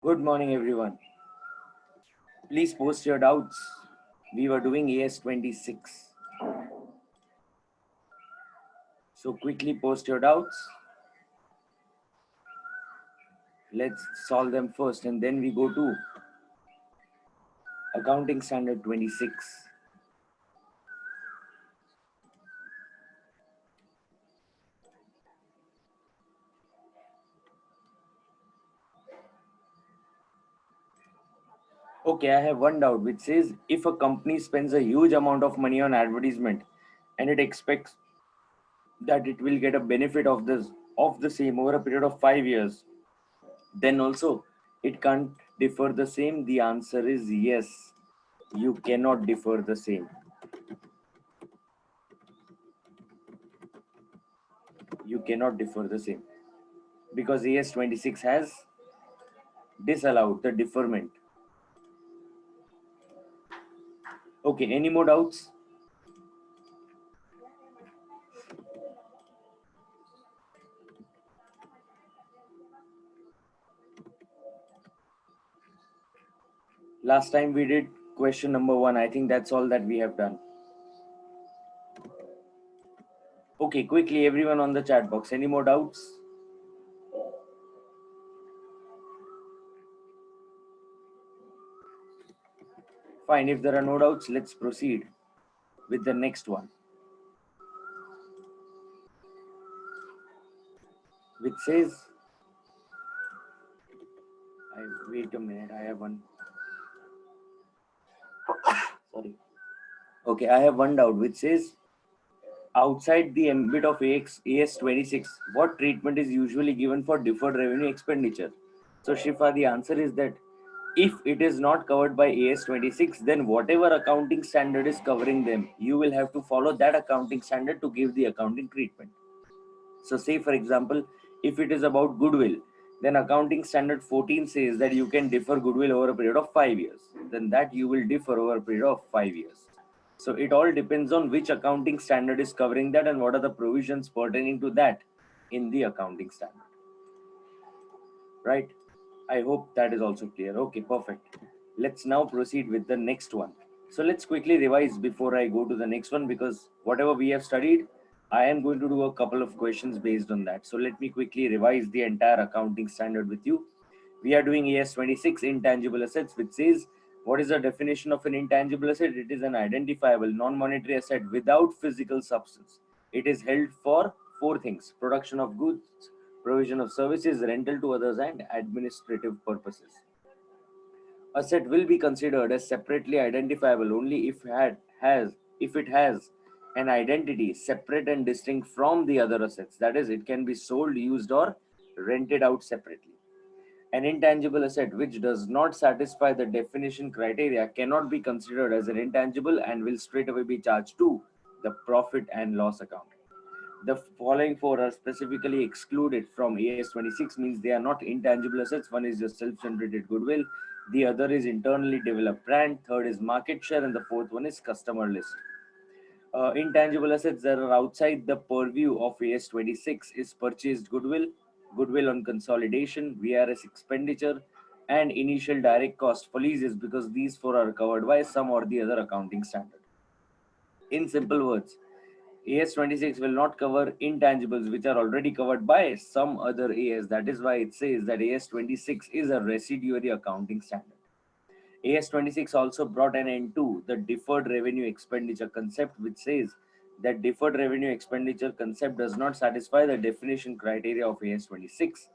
Good morning, everyone. Please post your doubts. We were doing AS26. So quickly post your doubts. Let's solve them first and then we go to Accounting Standard 26. Okay, I have one doubt which says if a company spends a huge amount of money on advertisement and it expects that it will get a benefit of the same over a period of 5 years, then also it can't differ the same. The answer is yes. You cannot differ the same. You cannot differ the same because AS26 has disallowed the deferment. Okay, any more doubts? Last time we did question number 1. I think that's all that we have done. Okay, quickly, everyone on the chat box. Any more doubts? Fine, if there are no doubts, let's proceed with the next one, which says, wait a minute, I have one. Sorry. Okay, I have one doubt, which says, outside the ambit of AS26, what treatment is usually given for deferred revenue expenditure? So, Shifa, the answer is that if it is not covered by AS26, then whatever accounting standard is covering them, you will have to follow that accounting standard to give the accounting treatment. So, say for example, if it is about goodwill, then accounting standard 14 says that you can defer goodwill over a period of 5 years. Then that you will defer over a period of 5 years. So it all depends on which accounting standard is covering that and what are the provisions pertaining to that in the accounting standard. Right? I hope that is also clear. Okay, perfect. Let's now proceed with the next one. So let's quickly revise before I go to the next one, because whatever we have studied, I am going to do a couple of questions based on that. So let me quickly revise the entire accounting standard with you. We are doing AS26 intangible assets, which says what is the definition of an intangible asset? It is an identifiable non-monetary asset without physical substance. It is held for four things: production of goods, provision of services, rental to others, and administrative purposes. Asset will be considered as separately identifiable only if it has an identity separate and distinct from the other assets. That is, it can be sold, used, or rented out separately. An intangible asset which does not satisfy the definition criteria cannot be considered as an intangible and will straightaway be charged to the profit and loss account. The following four are specifically excluded from AS26, means they are not intangible assets. One is just self-generated goodwill, the other is internally developed brand, third is market share, and the fourth one is customer list. Intangible assets that are outside the purview of AS26 is purchased goodwill, goodwill on consolidation, VRS expenditure, and initial direct cost for leases, because these four are covered by some or the other accounting standard. In simple words, AS26 will not cover intangibles which are already covered by some other AS. That is why it says that AS26 is a residuary accounting standard. AS26 also brought an end to the deferred revenue expenditure concept, which says that deferred revenue expenditure concept does not satisfy the definition criteria of AS26.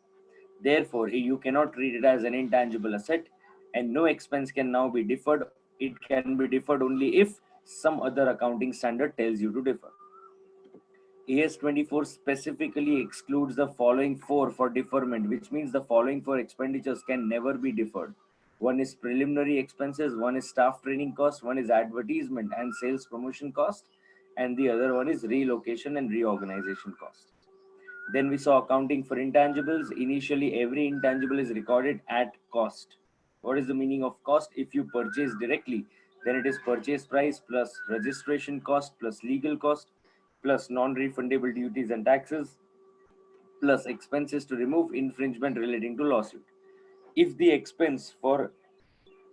Therefore, you cannot treat it as an intangible asset, and no expense can now be deferred. It can be deferred only if some other accounting standard tells you to defer. AS24 specifically excludes the following four for deferment, which means the following four expenditures can never be deferred. One is preliminary expenses, one is staff training cost, one is advertisement and sales promotion cost, and the other one is relocation and reorganization cost. Then we saw accounting for intangibles. Initially, every intangible is recorded at cost. What is the meaning of cost? If you purchase directly, then it is purchase price plus registration cost plus legal cost plus non-refundable duties and taxes plus expenses to remove infringement relating to lawsuit. If the expense for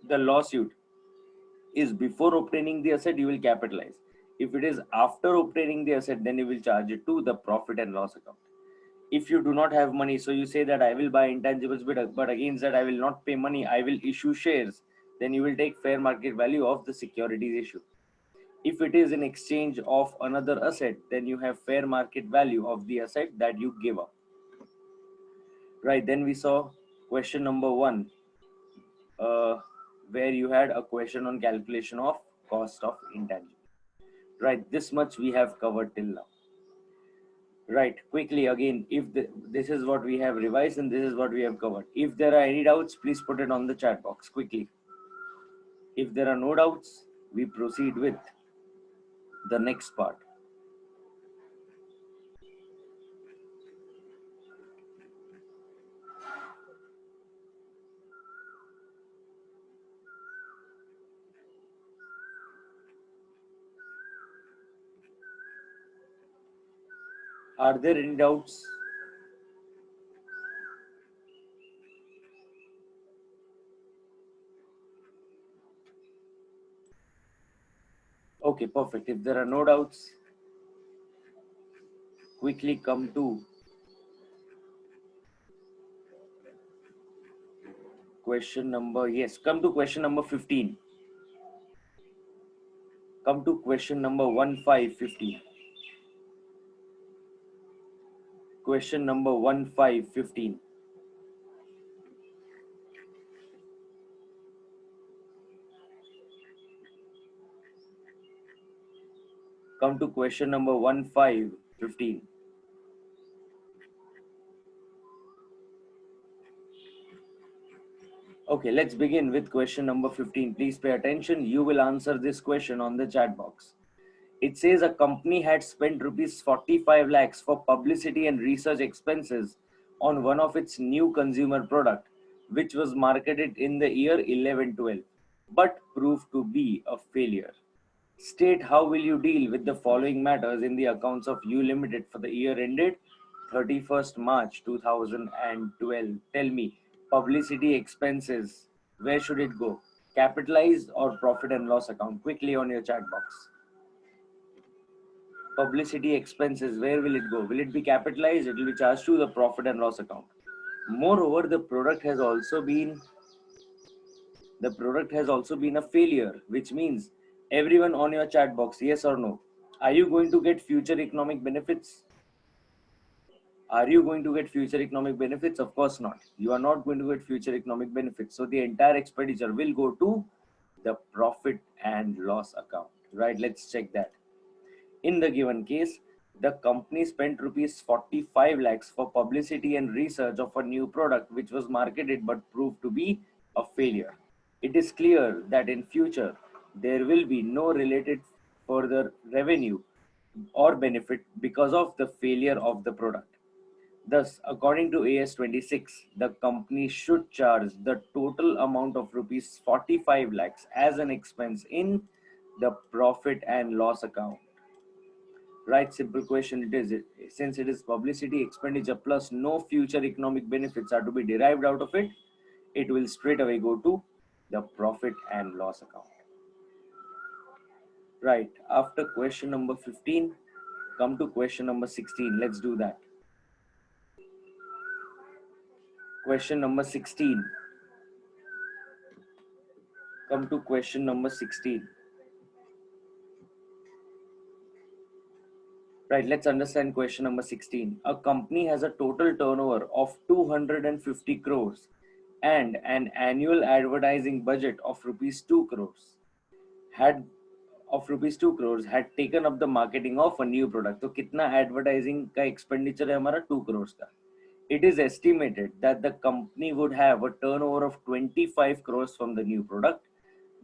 the lawsuit is before obtaining the asset, you will capitalize. If it is after obtaining the asset, then you will charge it to the profit and loss account. If you do not have money, so you say that I will buy intangibles, but against that I will not pay money, I will issue shares, then you will take fair market value of the securities issue. If it is in exchange of another asset, then you have fair market value of the asset that you give up. Right, then we saw question number 1, uh, where you had a question on calculation of cost of intangible. Right, this much we have covered till now. Right, quickly again, if this is what we have revised and this is what we have covered. If there are any doubts, please put it on the chat box quickly. If there are no doubts, we proceed with the next part. Are there any doubts? Okay, perfect. If there are no doubts, quickly come to question number, yes, come to question number 15. Come to question number 1515. Question number 1515. Come to question number 1515. Okay, let's begin with question number 15. Please pay attention. You will answer this question on the chat box. It says a company had spent rupees 45 lakhs for publicity and research expenses on one of its new consumer product, which was marketed in the year 11-12, but proved to be a failure. State how will you deal with the following matters in the accounts of You Limited for the year ended 31st March 2012. Tell me, publicity expenses, where should it go? Capitalized or profit and loss account? Quickly on your chat box. Publicity expenses, where will it go? Will it be capitalized? It will be charged to the profit and loss account. Moreover, the product has also been a failure, which means everyone on your chat box, yes or no, are you going to get future economic benefits? Are you going to get future economic benefits? Of course not. You are not going to get future economic benefits. So the entire expenditure will go to the profit and loss account. Right, let's check that. In the given case, the company spent rupees 45 lakhs for publicity and research of a new product which was marketed but proved to be a failure. It is clear that in future there will be no related further revenue or benefit because of the failure of the product. Thus, according to AS 26, the company should charge the total amount of rupees 45 lakhs as an expense in the profit and loss account. Right, simple question it is. Since it is publicity expenditure plus no future economic benefits are to be derived out of it, it will straight away go to the profit and loss account. Right, after question number 15, come to question number 16. Let's do that. Question number 16. Come to question number 16. Right, let's understand question number 16. A company has a total turnover of 250 crores and an annual advertising budget of rupees 2 crores. Had taken up the marketing of a new product. तो कितना advertising का expenditure है हमारा 2 crores का. It is estimated that the company would have a turnover of 25 crores from the new product.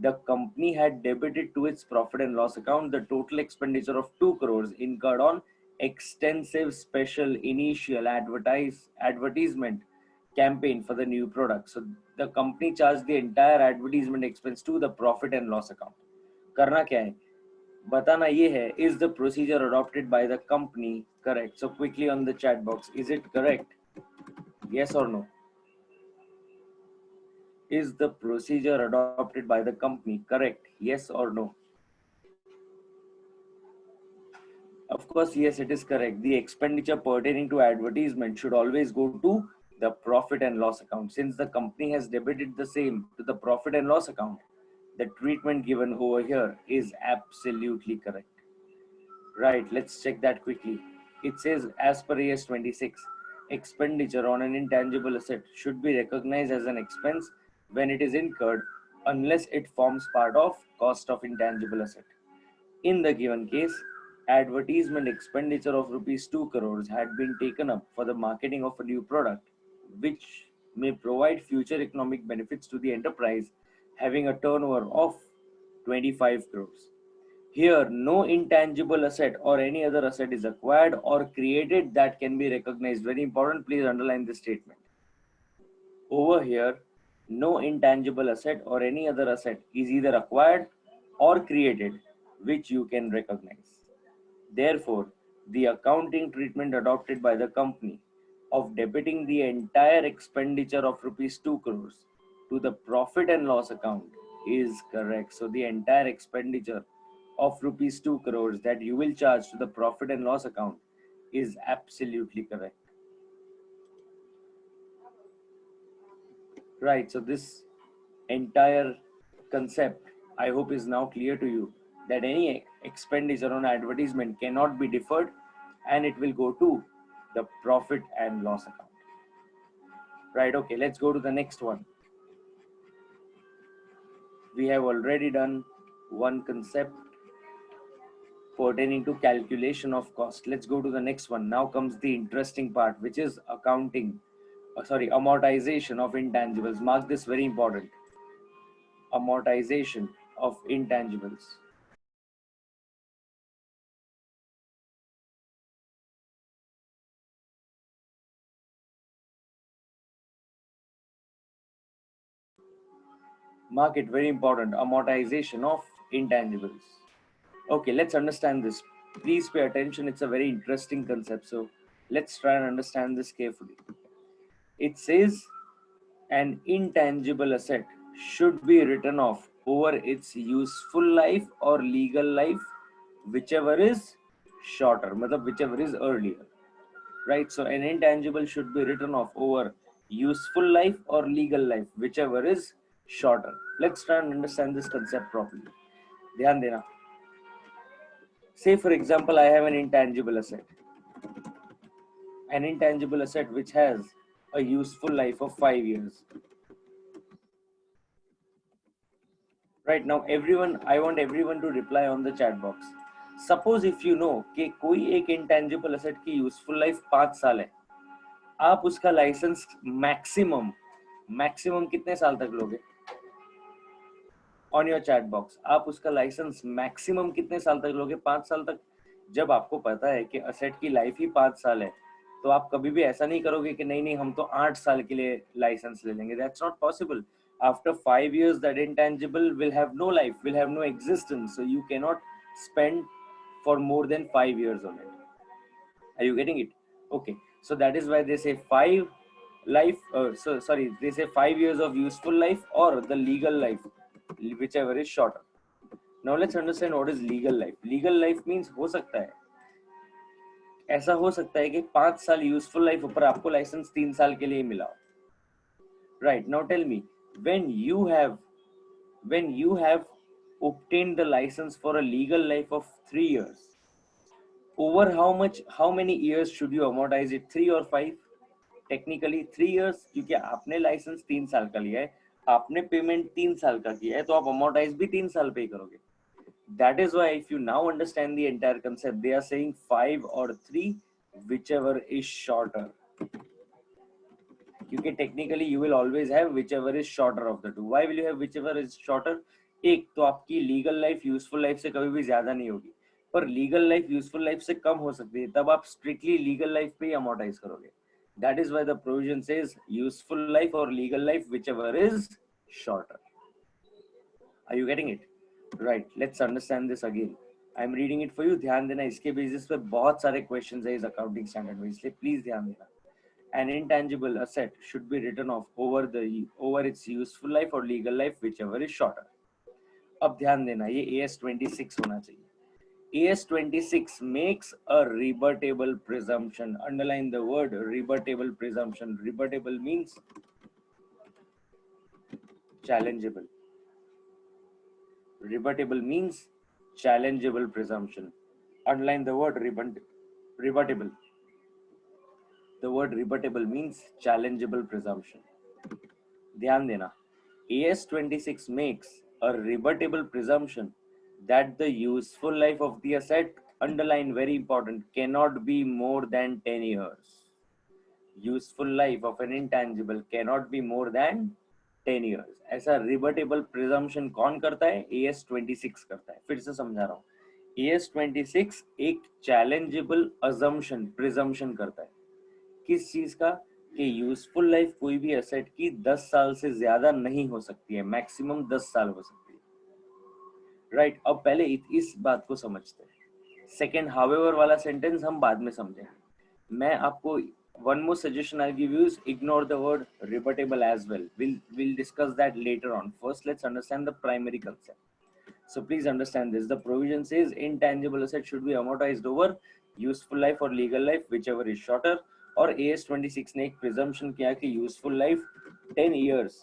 The company had debited to its profit and loss account the total expenditure of 2 crores incurred on extensive special initial advertisement campaign for the new product. So the company charged the entire advertisement expense to the profit and loss account. करना क्या है? बताना ये है, is the procedure adopted by the company correct? So quickly on the chat box, is it correct? Yes or no? Is the procedure adopted by the company correct? Yes or no? Of course, yes, it is correct. The expenditure pertaining to advertisement should always go to the profit and loss account. Since the company has debited the same to the profit and loss account, the treatment given over here is absolutely correct. Right, let's check that quickly. It says, as per AS 26, expenditure on an intangible asset should be recognized as an expense when it is incurred unless it forms part of cost of intangible asset. In the given case, advertisement expenditure of rupees 2 crores had been taken up for the marketing of a new product, which may provide future economic benefits to the enterprise having a turnover of 25 crores. Here, no intangible asset or any other asset is acquired or created that can be recognized. Very important, please underline this statement. Over here, no intangible asset or any other asset is either acquired or created which you can recognize. Therefore, the accounting treatment adopted by the company of debiting the entire expenditure of rupees 2 crores to the profit and loss account is correct. So the entire expenditure of rupees 2 crores that you will charge to the profit and loss account is absolutely correct. Right. So this entire concept, I hope, is now clear to you that any expenditure on advertisement cannot be deferred and it will go to the profit and loss account. Right. Okay. Let's go to the next one. We have already done one concept pertaining to calculation of cost. Let's go to the next one. Now comes the interesting part, which is amortization of intangibles. Mark this, very important. Amortization of intangibles. Mark it, very important. Amortization of intangibles. Okay, let's understand this. Please pay attention. It's a very interesting concept. So let's try and understand this carefully. It says an intangible asset should be written off over its useful life or legal life, whichever is shorter, matlab whichever is earlier. Right? So an intangible should be written off over useful life or legal life, whichever is shorter. Let's try and understand this concept properly. Dhyan dena. Say for example, I have an intangible asset which has a useful life of 5 years. Right now, I want everyone to reply on the chat box. Suppose if you know कि कोई एक intangible asset की useful life 5 साल है, आप उसका licence maximum कितने साल तक लोगे? ऑन योर चैट बॉक्स, आप उसका लाइसेंस मैक्सिमम कितने साल तक लोगे? 5 साल तक. जब आपको पता है कि असेट की लाइफ ही 5 साल है, तो आप कभी भी ऐसा नहीं करोगे कि नहीं हम तो 8 साल के लिए लाइसेंस ले लेंगे. That's not possible. After 5 years, that intangible will have no life, will have no existence. So you cannot spend for more than 5 years on it. Are you getting it? Okay. So that is why they say they say 5 years of useful life or the legal life, whichever is shorter. Now let's understand what is legal life. Legal life means हो सकता है, ऐसा हो सकता है कि 5 साल useful life ऊपर आपको लाइसेंस 3 साल के लिए मिला. Right. Now tell me, when you have obtained the license for a legal life of 3 years, over how many years should you amortize it? 3 or 5? Technically 3 years, क्योंकि आपने लाइसेंस 3 साल का लिया है, आपने पेमेंट 3 साल का किया है, तो आप अमोर्टाइज भी 3 साल पे करोगे. That is why if you now understand the entire concept, they are saying 5 or 3, whichever is shorter. क्योंकि technically you will always have whichever is shorter of the two. Why will you have whichever is shorter? एक तो आपकी legal life useful life से कभी भी ज्यादा नहीं होगी, पर लीगल लाइफ यूजफुल लाइफ से कम हो सकती है, तब आप स्ट्रिक्टली लीगल लाइफ पे ही अमोर्टाइज करोगे. That is why the provision says useful life or legal life, whichever is shorter. Are you getting it? Right. Let's understand this again. I'm reading it for you. ध्यान देना, इसके basis पे बहुत सारे questions है इस accounting standard में, इसलिए प्लीज ध्यान देना. An intangible asset should be written off over its useful life or legal life, whichever is shorter. अब ध्यान देना, ये AS26 होना चाहिए. AS26 makes a rebuttable presumption. Underline the word rebuttable presumption. Rebuttable means challengeable. Rebuttable means challengeable presumption. Underline the word rebuttable. The word rebuttable means challengeable presumption. ध्यान देना, AS26 makes a rebuttable presumption that the useful life of the asset, underline very important, cannot be more than 10 years. Useful life of an intangible cannot be more than 10 years. ऐसा rebuttable presumption कौन करता है? AS26 करता है. फिर से समझा रहा हूँ, AS26 एक challengeable assumption presumption करता है. किस चीज का? कि यूजफुल लाइफ कोई भी एसेट की 10 साल से ज्यादा नहीं हो सकती है, मैक्सिमम 10 साल हो सकती है. राइट, अब पहले इस बात को समझते हैं. सेकेंड हाउएवर वाला सेंटेंस हम बाद में समझेंगे. मैं आपको one more suggestion I'll give you is ignore the word rebuttable as well. We'll discuss that later on. First, let's understand the primary concept. So please understand this. The provision says intangible asset should be amortized over useful life or legal life, whichever is shorter. और AS26 ने एक presumption किया कि useful life 10 years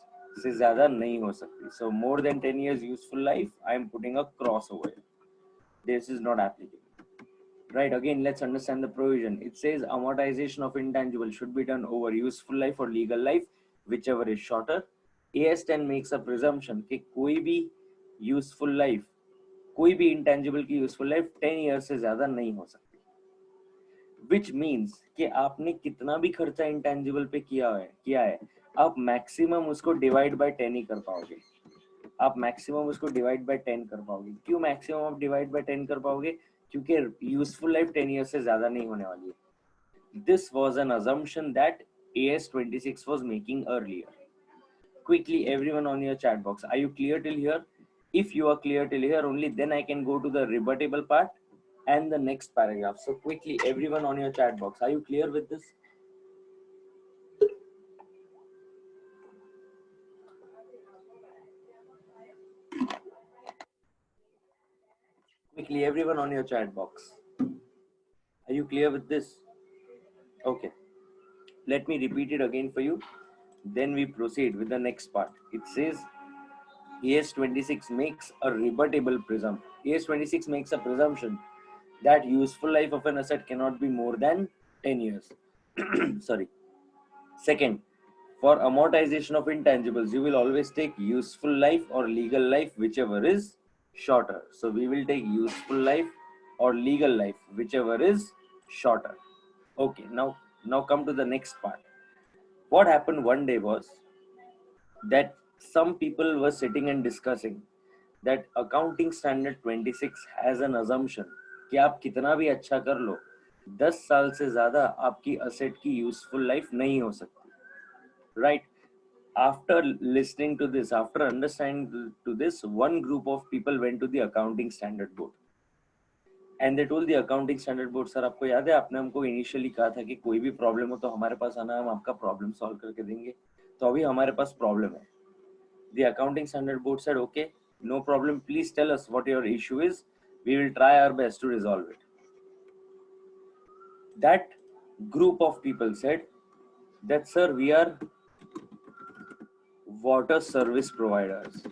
से ज्यादा नहीं हो सकती. So more than 10 years useful life, I am putting a cross over it. This is not applicable. Right, again, let's understand the provision. It says amortization of intangible should be done over useful life or legal life, whichever is shorter. AS10 makes a presumption कि कोई भी useful life, कोई भी intangible की useful life 10 years से ज्यादा नहीं हो सकती. Which means कि आपने कितना भी खर्चा intangible पे किया है, आप maximum उसको divide by 10 ही कर पाओगे. आप maximum उसको divide by 10 कर पाओगे. क्यों maximum आप divide by 10 कर पाओगे? क्योंकि यूजफुल लाइफ 10 years से ज्यादा नहीं होने वाली है. This was an assumption that AS26 was making earlier. Quickly, everyone on your chat box, are you clear till here? If you are clear till here, only then I can go to the rebuttable part and the next paragraph. So quickly, everyone on your chat box, are you clear with this? Quickly, everyone on your chat box, are you clear with this? Okay, let me repeat it again for you. Then we proceed with the next part. It says AS26 makes a rebuttable presumption. AS26 makes a presumption that useful life of an asset cannot be more than 10 years. Sorry. Second, for amortization of intangibles, you will always take useful life or legal life, whichever is shorter. So we will take useful life or legal life, whichever is shorter. Okay, now come to the next part. What happened one day was that some people were sitting and discussing that accounting standard 26 has an assumption कि आप कितना भी अच्छा कर लो, 10 साल से ज्यादा आपकी असेट की यूजफुल लाइफ नहीं हो सकती. Right, after listening to this, after understanding to this, one group of people went to the accounting standard board and they told the accounting standard board, sir आपको याद है आपने हमको इनिशियली कहा था कि कोई भी प्रॉब्लम हो तो हमारे पास आना, हम आपका प्रॉब्लम सॉल्व करके देंगे. तो अभी हमारे पास प्रॉब्लम है. The accounting standard board said, okay, no problem, please tell us what your issue is, we will try our best to resolve it. That group of people said that, sir, we are water service providers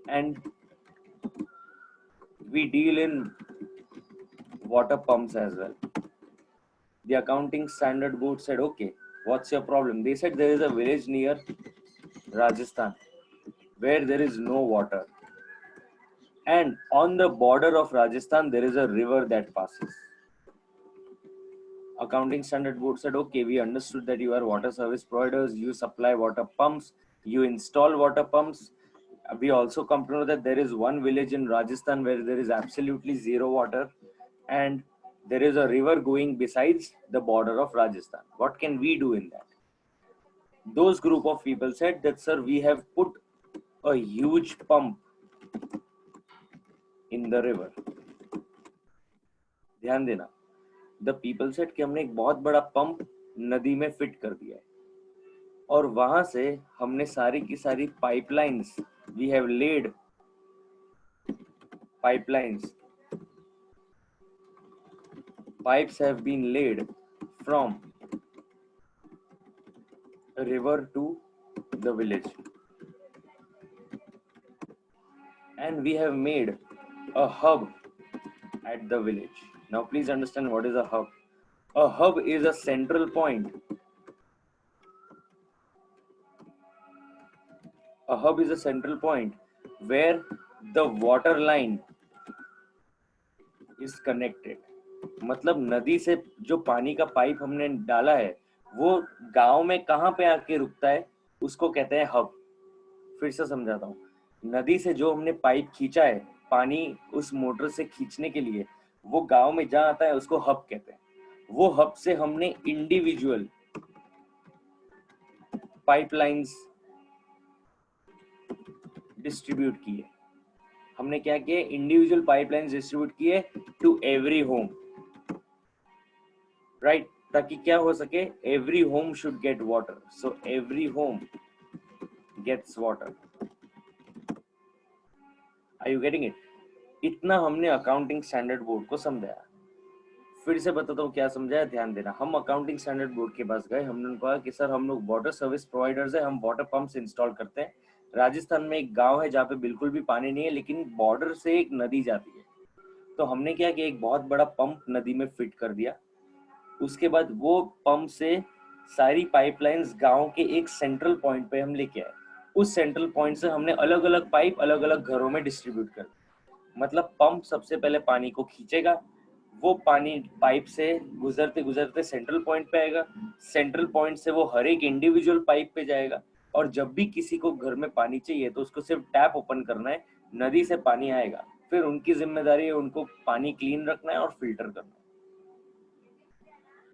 and we deal in water pumps as well. The accounting standard board said, okay, what's your problem? They said there is a village near Rajasthan where there is no water, and on the border of Rajasthan there is a river that passes. Accounting standard board said, okay, we understood that you are water service providers, you supply water pumps, you install water pumps. We also come to know that there is one village in Rajasthan where there is absolutely zero water and there is a river going besides the border of Rajasthan. What can we do in that? Those group of people said that, sir, we have put a huge pump in the river. ध्यान देना. The people said कि हमने एक बहुत बड़ा pump नदी में fit कर दिया है और वहां से हमने सारी की सारी pipelines, we have laid pipelines, pipes have been laid from a river to the village, and we have made a hub at the village. Now please understand what is a hub. A hub is a central point. A hub is a central point where the water line is connected. मतलब नदी से जो पानी का pipe हमने डाला है वो गांव में कहाँ पे आके रुकता है, उसको कहते हैं हब. फिर से समझाता हूँ. नदी से जो हमने पाइप खींचा है पानी उस मोटर से खींचने के लिए, वो गांव में जहाँ आता है उसको हब कहते हैं. वो हब से हमने इंडिविजुअल पाइपलाइंस डिस्ट्रीब्यूट किए. हमने क्या किए? इंडिविजुअल पाइपलाइंस डिस्ट्रीब्यूट किए टू एवरी होम, राइट, ताकि क्या हो सके, every home should get water. So every home gets water. Are you getting it? इतना हमने अकाउंटिंग स्टैंडर्ड बोर्ड को समझाया. फिर से बताता हूँ क्या समझाया, ध्यान देना. हम अकाउंटिंग स्टैंडर्ड बोर्ड के पास गए, हमने उनको कहा कि सर हम लोग वाटर सर्विस प्रोवाइडर्स है, हम वाटर पंप्स इंस्टॉल करते हैं. राजस्थान में एक गांव है जहाँ पे बिल्कुल भी पानी नहीं है, लेकिन बॉर्डर से एक नदी जाती है. तो हमने क्या किया, एक बहुत बड़ा पंप नदी में फिट कर दिया. उसके बाद वो पंप से सारी पाइपलाइंस गांव के एक सेंट्रल पॉइंट पे हम लेके आए. उस सेंट्रल पॉइंट से हमने अलग अलग पाइप अलग अलग घरों में डिस्ट्रीब्यूट कर. मतलब पंप सबसे पहले पानी को खींचेगा, वो पानी पाइप से गुजरते गुजरते सेंट्रल पॉइंट पे आएगा, सेंट्रल पॉइंट से वो हर एक इंडिविजुअल पाइप पे जाएगा. और जब भी किसी को घर में पानी चाहिए तो उसको सिर्फ टैप ओपन करना है, नदी से पानी आएगा. फिर उनकी जिम्मेदारी है उनको पानी क्लीन रखना है और फिल्टर करना है.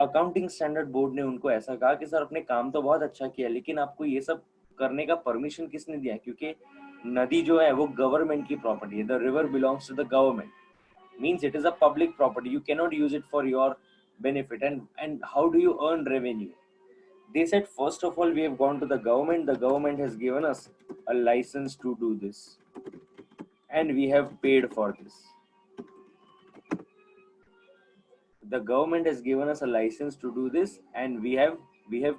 अकाउंटिंग स्टैंडर्ड बोर्ड ने उनको ऐसा कहा कि सर अपने काम तो बहुत अच्छा किया, लेकिन आपको ये सब करने का परमिशन किसने दिया? क्योंकि नदी जो है वो गवर्नमेंट की प्रॉपर्टी है. The river belongs to the government, means it is a public property. You cannot use it for your benefit. And how do you earn revenue? They said, first of all, we have gone to the government. The government has given us a license to do this, and we have paid for this. The government has given us a license to do this, and we have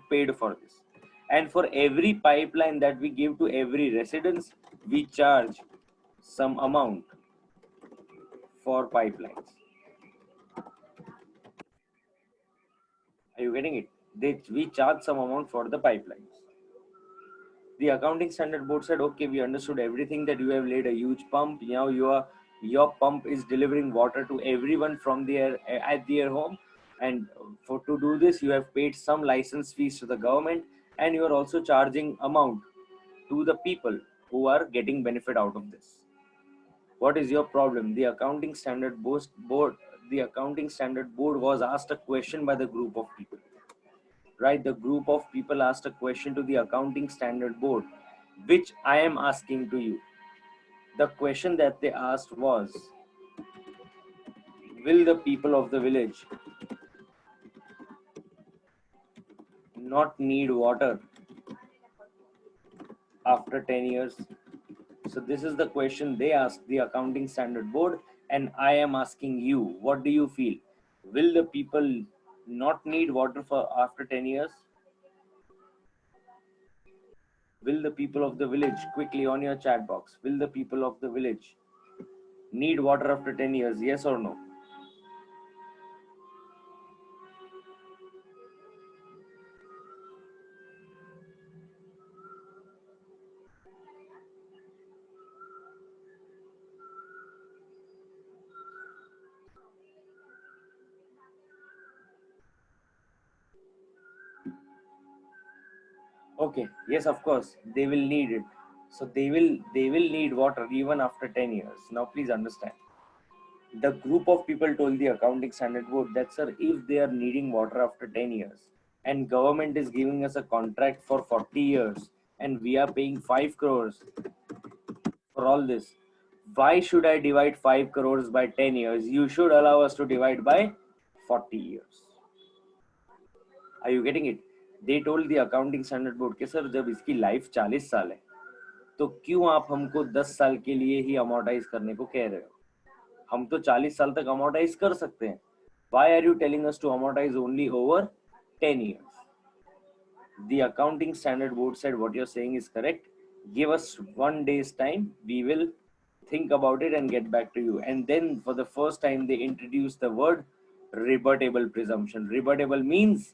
paid for this. And for every pipeline that we give to every residence, we charge some amount for pipelines. Are you getting it? We charge some amount for the pipelines. The accounting standard board said, okay, we understood everything, that you have laid a huge pump. Now your pump is delivering water to everyone from at their home. And to do this, you have paid some license fees to the government, and you are also charging amount to the people who are getting benefit out of this. What is your problem? The accounting standard board was asked a question by the group of people. Right, the group of people asked a question to the accounting standard board, which I am asking to you. The question that they asked was, will the people of the village not need water after 10 years? So this is the question they asked the accounting standard board, and I am asking you, what do you feel? Will the people not need water for after 10 years? Will the people of the village, quickly on your chat box, will the people of the village need water after 10 years? Yes or no? Okay, yes, of course, they will need it. So they will need water even after 10 years. Now please understand. The group of people told the accounting standard board that, sir, if they are needing water after 10 years and government is giving us a contract for 40 years and we are paying 5 crores for all this, why should I divide 5 crores by 10 years? You should allow us to divide by 40 years. Are you getting it? They told the accounting standard board कि sir जब इसकी life 40 साल है तो क्यों आप हमको 10 साल के लिए ही अमोर्टाइज करने को कह रहे हो? हम तो 40 साल तक अमोर्टाइज कर सकते हैं. Why are you telling us to amortize only over 10 years? The accounting standard board said what you're saying is correct. Give us 1 day's time. We will think about it and get back to you. And then for the first time, they introduced the word rebuttable presumption. Rebuttable means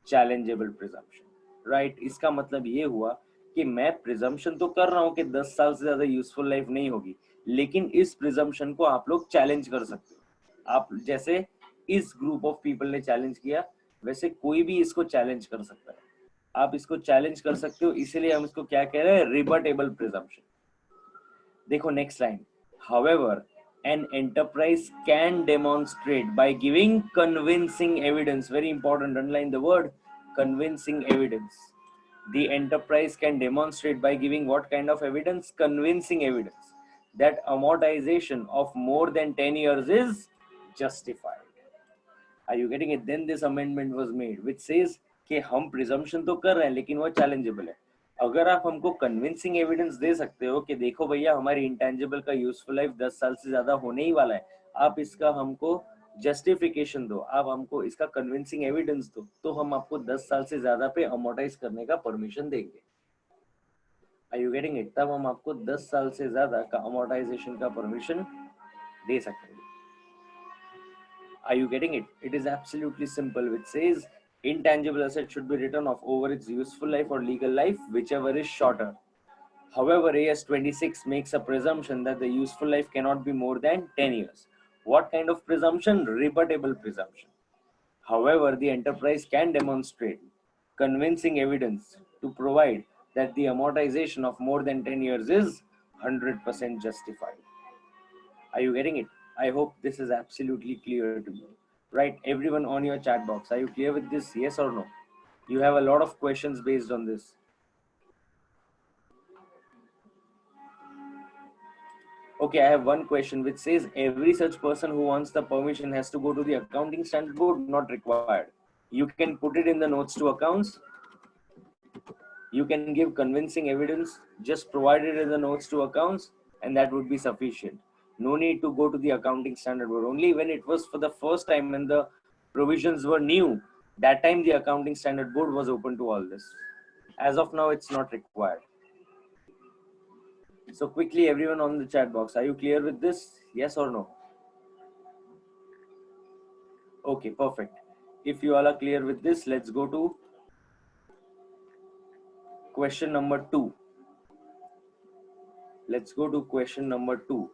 challengeable presumption. Right? इसका मतलब ये हुआ कि मैं presumption तो कर रहा हूँ कि 10 साल से ज्यादा यूजफुल लाइफ नहीं होगी, लेकिन इस प्रिजम्पशन को आप लोग चैलेंज कर सकते हो. आप जैसे इस ग्रुप ऑफ पीपल ने चैलेंज किया, वैसे कोई भी इसको चैलेंज कर सकता है. आप इसको चैलेंज कर सकते हो, इसीलिए हम इसको क्या कह रहे हैं? Rebuttable presumption. देखो next line. However an enterprise can demonstrate by giving convincing evidence. Very important, underline the word convincing evidence. The enterprise can demonstrate by giving what kind of evidence? Convincing evidence that amortization of more than 10 years is justified. Are you getting it? Then this amendment was made which says कि हम presumption तो कर रहे हैं लेकिन वो challengeable है. अगर आप हमको कन्विंसिंग एविडेंस दे सकते हो कि देखो भैया हमारी इंटेंजिबल का यूजफुल लाइफ 10 साल से ज्यादा होने ही वाला है, आप इसका हमको जस्टिफिकेशन दो, आप हमको इसका कन्विंसिंग एविडेंस दो, तो हम आपको 10 साल से ज्यादा पे अमोर्टाइज करने का परमिशन देंगे. Are you getting it? तब हम आपको 10 साल से ज्यादा का अमोर्टाइजेशन का परमिशन दे सकते हैं. Are you getting it? It is absolutely simple, which says intangible asset should be written off over its useful life or legal life, whichever is shorter. However, AS26 makes a presumption that the useful life cannot be more than 10 years. What kind of presumption? Rebuttable presumption. However, the enterprise can demonstrate convincing evidence to provide that the amortization of more than 10 years is 100% justified. Are you getting it? I hope this is absolutely clear to you. Right, everyone on your chat box, are you clear with this? Yes or no? You have a lot of questions based on this. Okay, I have one question which says every such person who wants the permission has to go to the accounting standard board. Not required. You can put it in the notes to accounts. You can give convincing evidence, just provide it in the notes to accounts, and that would be sufficient. No need to go to the accounting standard board. Only when it was for the first time when the provisions were new, that time the accounting standard board was open to all this. As of now, it's not required. So quickly, everyone on the chat box, are you clear with this? Yes or no? Okay, perfect. If you all are clear with this, let's go to question number 2. Let's go to question number 2.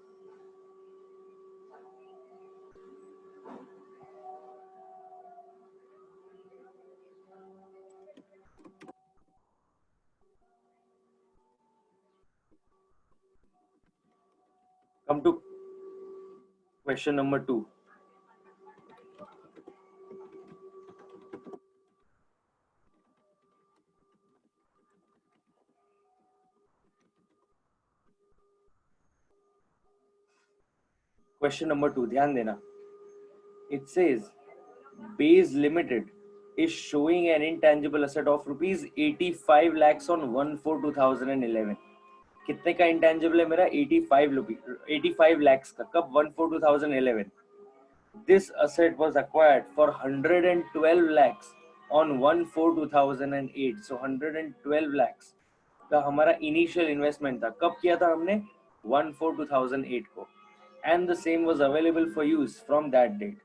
Come to question number 2. Question number 2, ध्यान देना. It says Bays Limited is showing an intangible asset of rupees 85 lakhs on 1/4/2011. कितने का intangible है मेरा? 85 lakhs का. कब? 1/4/2011. This asset was acquired for 112 lakhs on 1/4/2008. So 112 lakhs का हमारा इनिशियल इन्वेस्टमेंट था. कब किया था हमने? 1/4/2008 को. And the same was available for use from that date.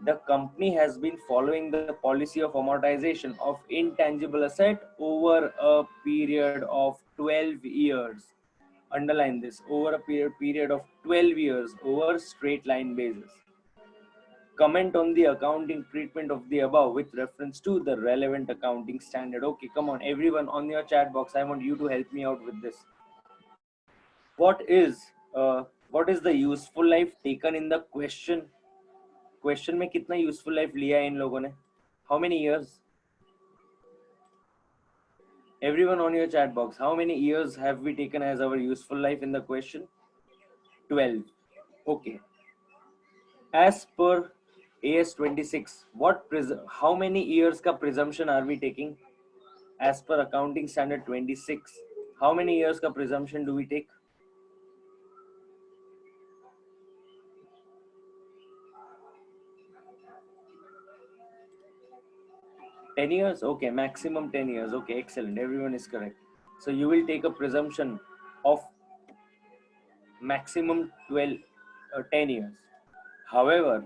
The company has been following the policy of amortization of intangible asset over a period of 12 years. Underline this, over a period of 12 years over straight line basis. Comment on the accounting treatment of the above with reference to the relevant accounting standard. Okay, come on, everyone on your chat box, I want you to help me out with this. What is the useful life taken in the question? Question में कितना useful life लिया है इन लोगों ने? How many years? Everyone on your chat box, how many years have we taken as our useful life in the question? 12. Okay. As per AS26, how many years का presumption are we taking as per accounting standard 26? How many years का presumption do we take? 10 years? Okay, maximum 10 years. Okay, excellent. Everyone is correct. So you will take a presumption of maximum 10 years. However,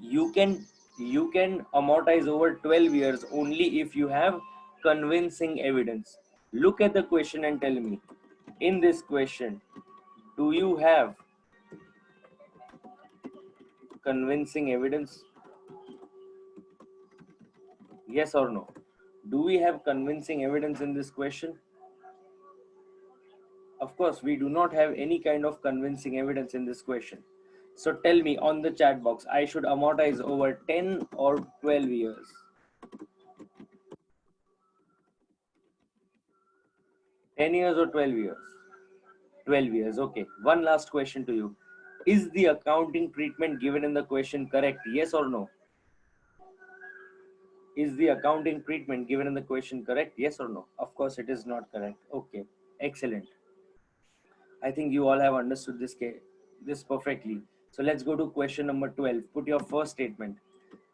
you can amortize over 12 years only if you have convincing evidence. Look at the question and tell me, in this question, do you have convincing evidence? Yes or no? Do we have convincing evidence in this question? Of course, we do not have any kind of convincing evidence in this question. So tell me on the chat box, I should amortize over 10 or 12 years? 10 years or 12 years? 12 years. Okay. One last question to you. Is the accounting treatment given in the question correct? Yes or no? Is the accounting treatment given in the question correct? Yes or no? Of course, it is not correct. Okay. Excellent. I think you all have understood this perfectly. So let's go to question number 12. Put your first statement.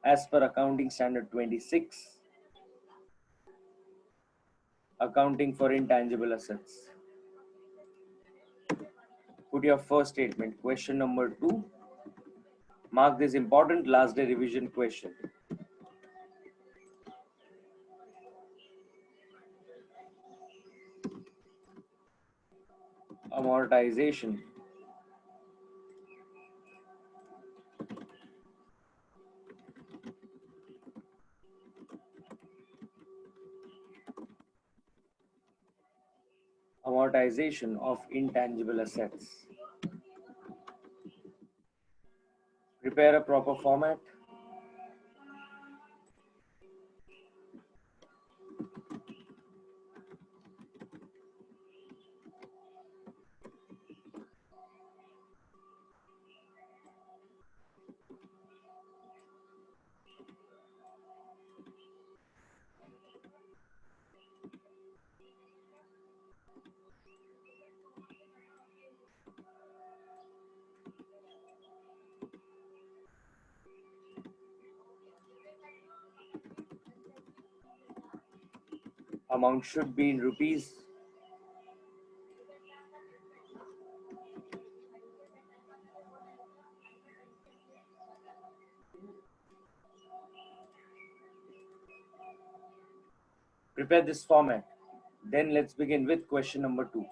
As per accounting standard 26, accounting for intangible assets. Put your first statement. Question number 2. Mark this important last day revision question. Amortization of intangible assets. Prepare a proper format. Amount should be in rupees. Prepare this format. Then let's begin with question number 2.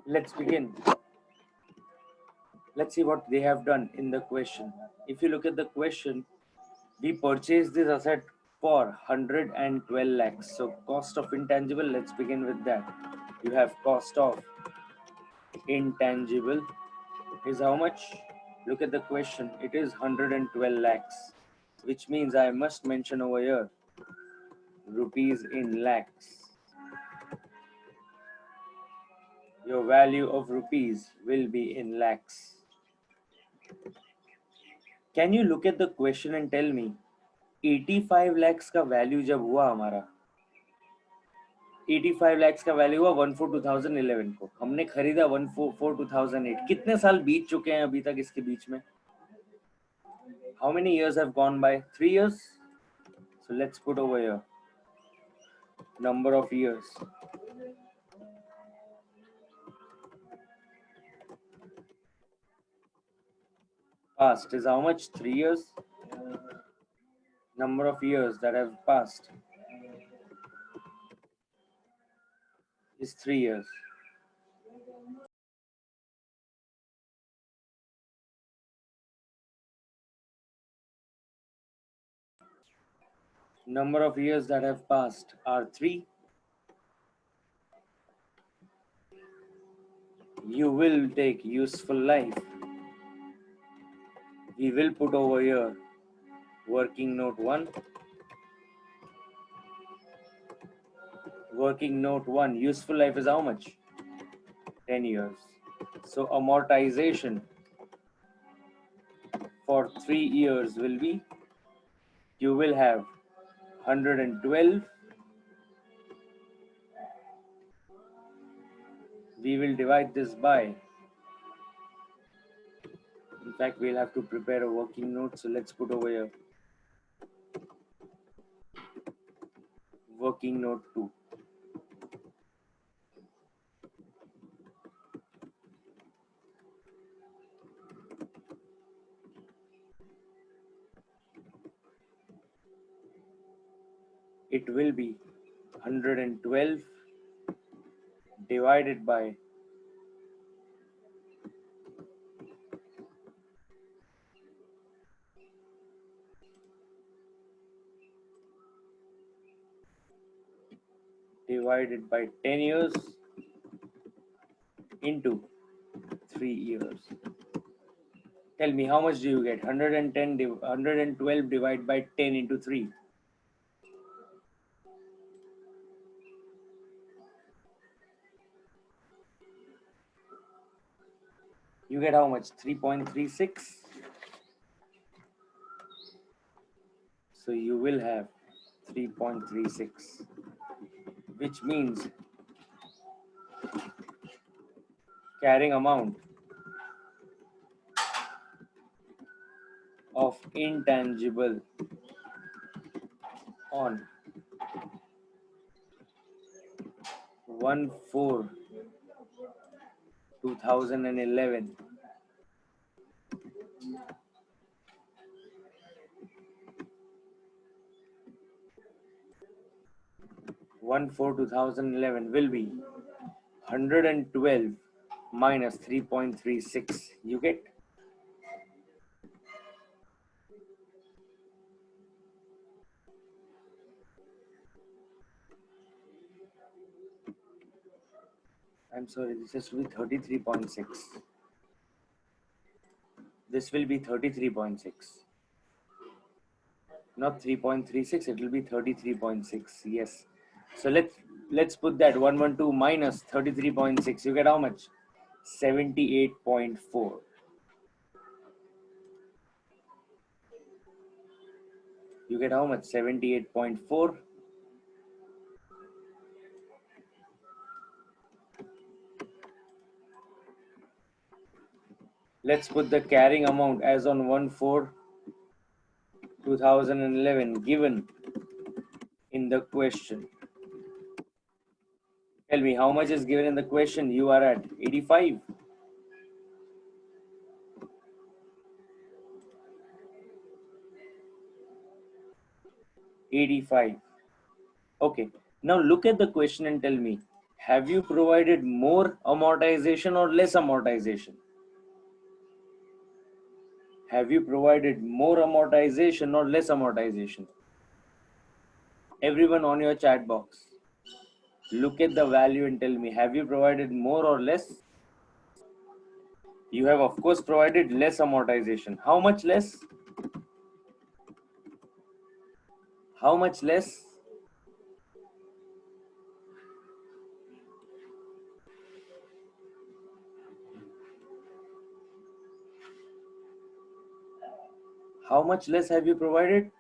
Let's begin. Let's see what they have done in the question. If you look at the question, We purchased this asset for 112 lakhs. So cost of intangible, let's begin with that. You have cost of intangible is how much? Look at the question. It is 112 lakhs, which means I must mention over here rupees in lakhs. Your value of rupees will be in lakhs. Can you look at the question and tell me 85 lakhs का value जब हुआ हमारा 85 lakhs का value हुआ 1/4/2011 को, हमने खरीदा 1/4/2008, कितने साल बीत चुके हैं अभी तक इसके बीच में? How many years have gone by? 3 years. So let's put over here number of years. Past is how much? 3 years. Number of years that have passed is 3 years. Number of years that have passed are 3. You will take useful life. We will put over here working note 1. Working note 1, useful life is how much? 10 years. So amortization for 3 years will be, you will have 112. We will divide this by, in fact, we'll have to prepare a working note. So let's put over here working note 2. It will be 112 divided by 10 years into 3 years. Tell me, how much do you get? 112 divided by 10 into 3. You get how much? 3.36. So you will have 3.36, which means carrying amount of intangible on 1/4/2011 1/4/2011 will be 112 minus 3.36. You get? I'm sorry, this has to be 33.6. This will be 33.6. Not 3.36, it will be 33.6. Yes. So let's put that 112 minus 33.6. You get how much? 78.4. You get how much? 78.4. Let's put the carrying amount as on 1/4/2011 given in the question. Tell me, how much is given in the question? You are at 85. 85. Okay. Now look at the question and tell me, have you provided more amortization or less amortization? Have you provided more amortization or less amortization? Everyone on your chat box, look at the value and tell me, have you provided more or less? You have, of course, provided less amortization. How much less? How much less? How much less have you provided?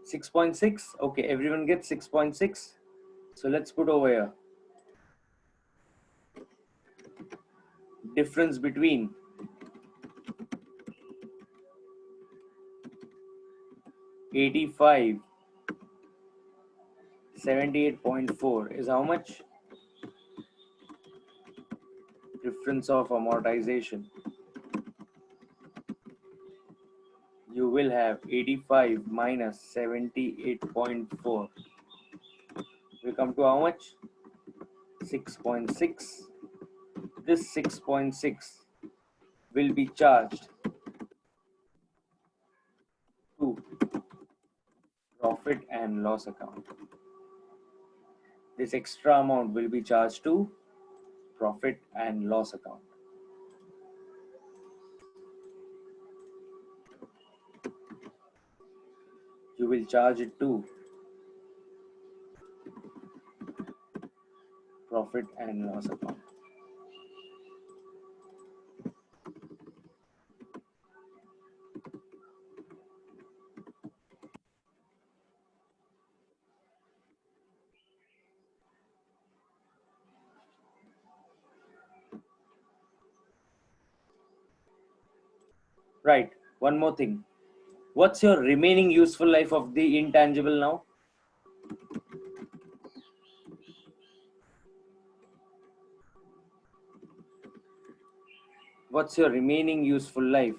6.6. Okay, everyone gets 6.6. So let's put over here. Difference between 85, 78.4 is how much? Difference of amortization. You will have 85 minus 78.4. We come to how much? 6.6. This 6.6 will be charged to profit and loss account. This extra amount will be charged to profit and loss account. You will charge it to profit and loss account. Right. One more thing. What's your remaining useful life of the intangible now? What's your remaining useful life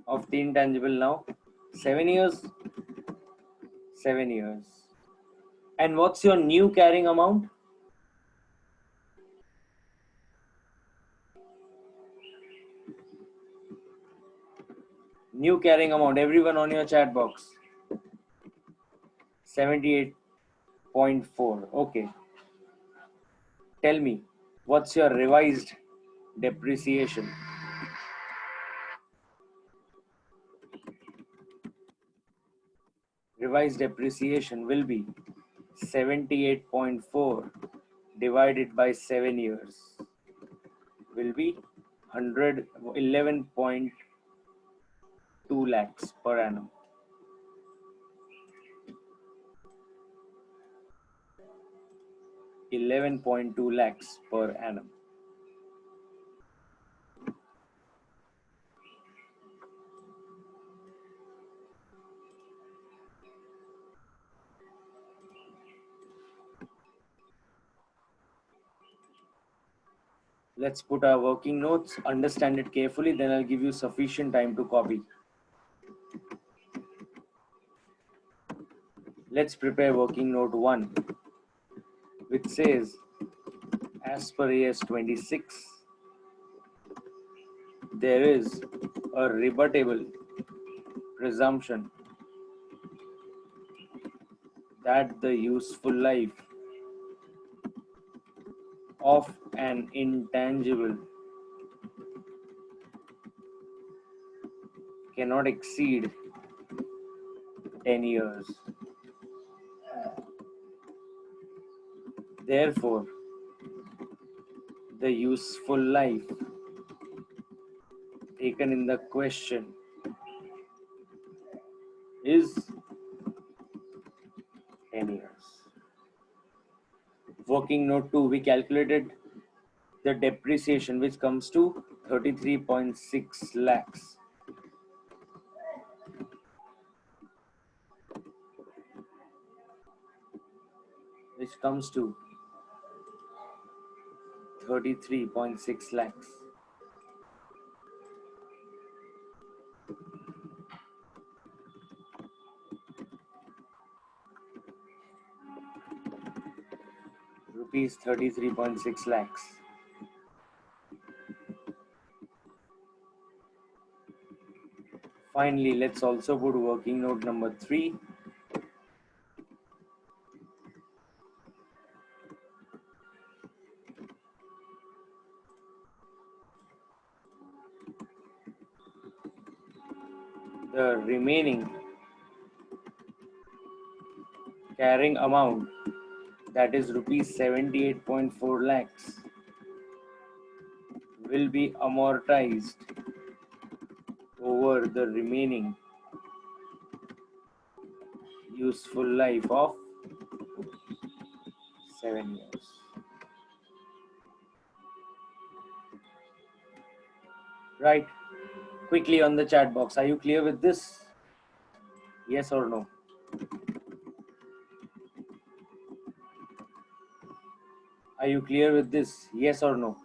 of the intangible now? 7 years? 7 years. And what's your new carrying amount? New carrying amount, everyone on your chat box. 78.4. Okay. Tell me, what's your revised depreciation? Revised depreciation will be 78.4 divided by 7 years will be 111.2 lakhs per annum. 11.2 lakhs per annum. Let's put our working notes, understand it carefully, then I'll give you sufficient time to copy. Let's prepare working note 1, which says, as per AS 26, there is a rebuttable presumption that the useful life of an intangible cannot exceed 10 years. Therefore, the useful life taken in the question is 10 years. Working note 2, we calculated the depreciation, which comes to 33.6 lakhs. Which comes to 33.6 lakhs. rupees 33.6 lakhs. Finally, let's also put working note number 3. The remaining carrying amount, that is rupees 78.4 lakhs, will be amortized over the remaining useful life of 7 years. Right. Quickly on the chat box. Are you clear with this? Yes or no? Are you clear with this? Yes or no?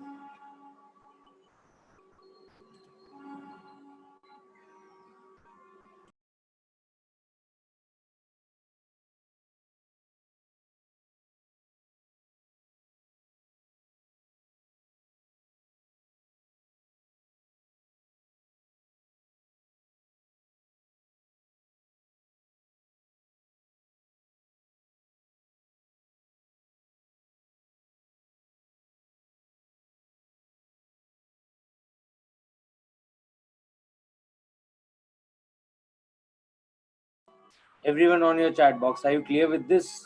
Everyone on your chat box, are you clear with this?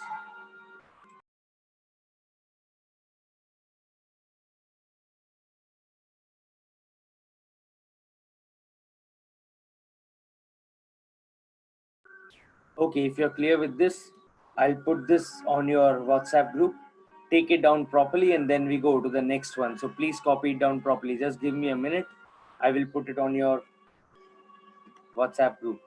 Okay, if you're clear with this, I'll put this on your WhatsApp group. Take it down properly and then we go to the next one. So please copy it down properly. Just give me a minute. I will put it on your WhatsApp group.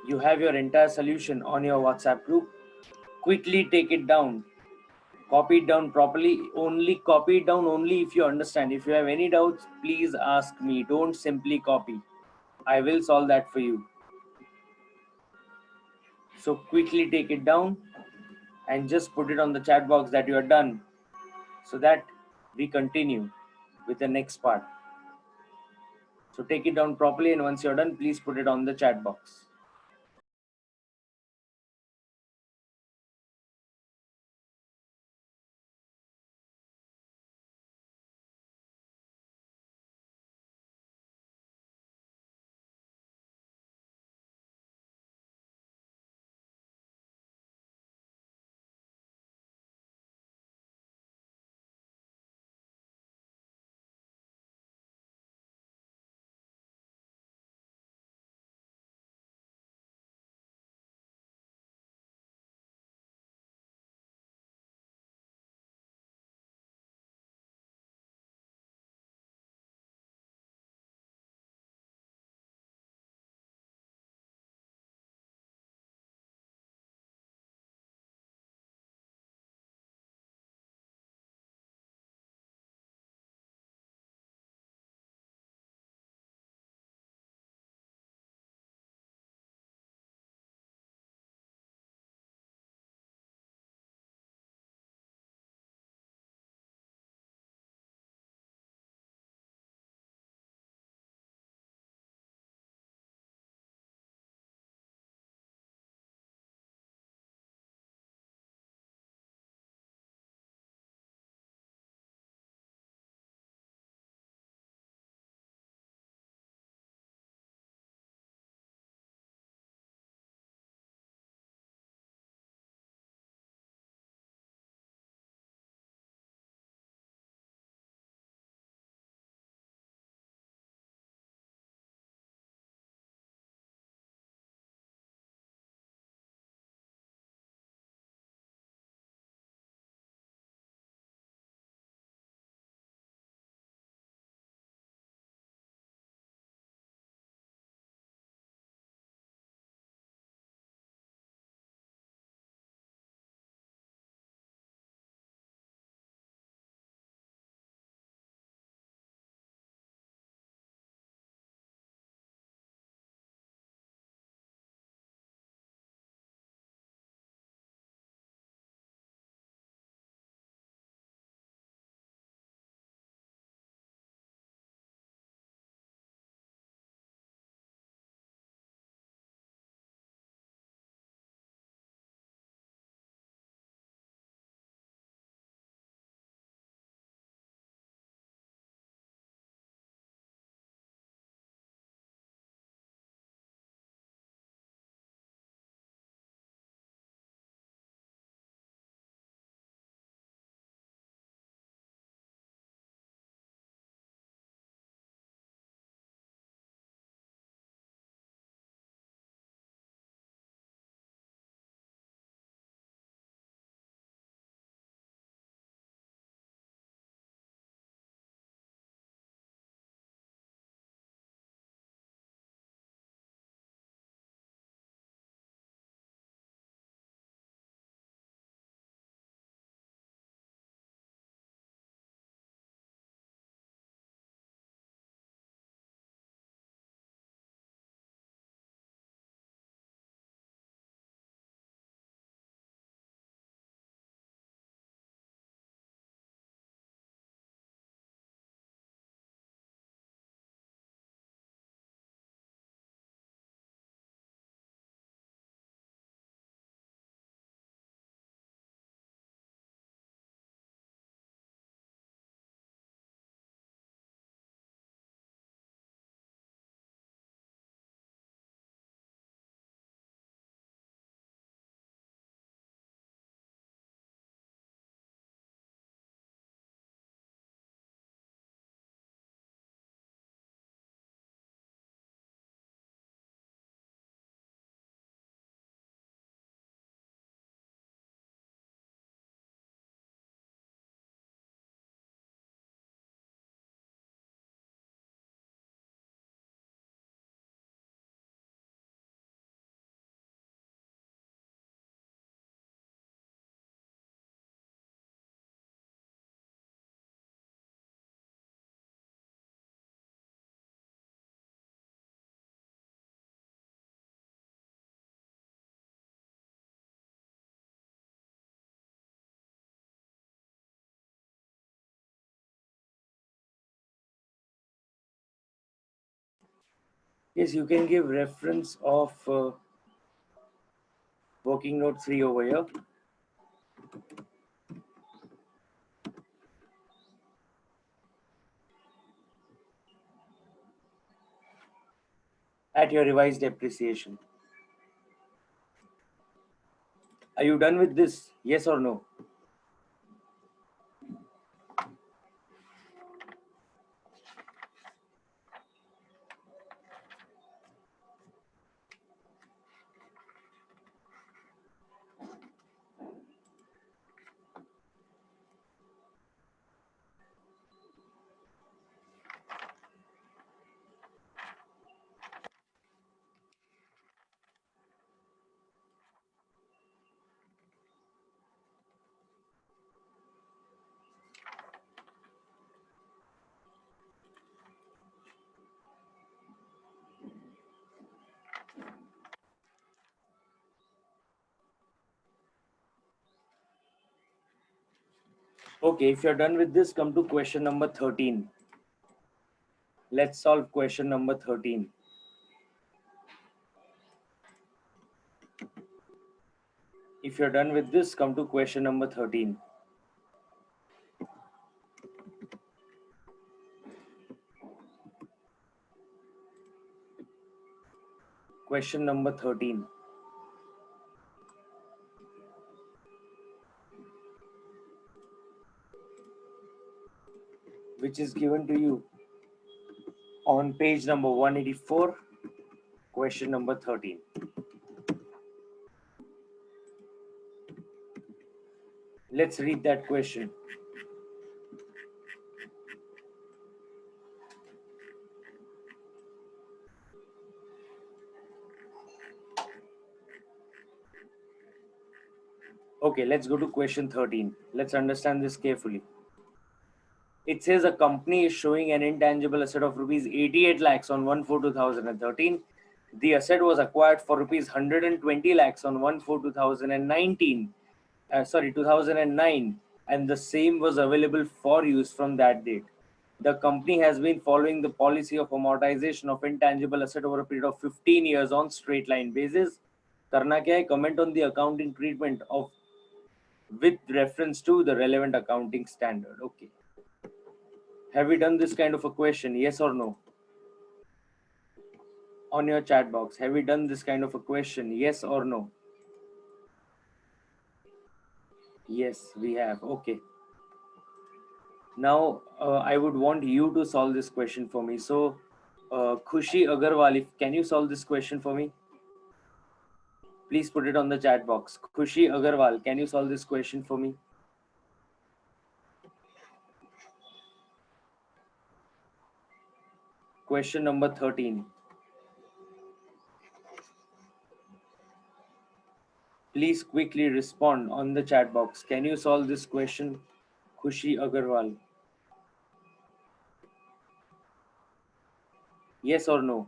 You have your entire solution on your WhatsApp group. Quickly take it down. Copy it down properly. Only copy it down only if you understand. If you have any doubts, please ask me. Don't simply copy. I will solve that for you. So quickly take it down and just put it on the chat box that you are done, so that we continue with the next part. So take it down properly, and once you're done, please put it on the chat box. Yes, you can give reference of working note 3 over here. At your revised depreciation. Are you done with this? Yes or no? Okay, if you're done with this, come to question number 13. Let's solve question number 13. If you're done with this, come to question number 13. Question number 13. Which is given to you on page number 184, question number 13. Let's read that question. Okay, let's go to question 13. Let's understand this carefully. It says a company is showing an intangible asset of rupees 88 lakhs on 1/4/2013. The asset was acquired for rupees 120 lakhs on 1/4/2019. 2009, and the same was available for use from that date. The company has been following the policy of amortization of intangible asset over a period of 15 years on straight line basis. Karna kya hai? Comment on the accounting treatment of with reference to the relevant accounting standard. Okay. Have we done this kind of a question? Yes or no? On your chat box, have we done this kind of a question? Yes or no? Yes, we have. Okay. Now, I would want you to solve this question for me. So, Khushi Agarwal, can you solve this question for me? Please put it on the chat box. Khushi Agarwal, can you solve this question for me? Question number 13. Please quickly respond on the chat box. Can you solve this question, Khushi Agarwal? Yes or no?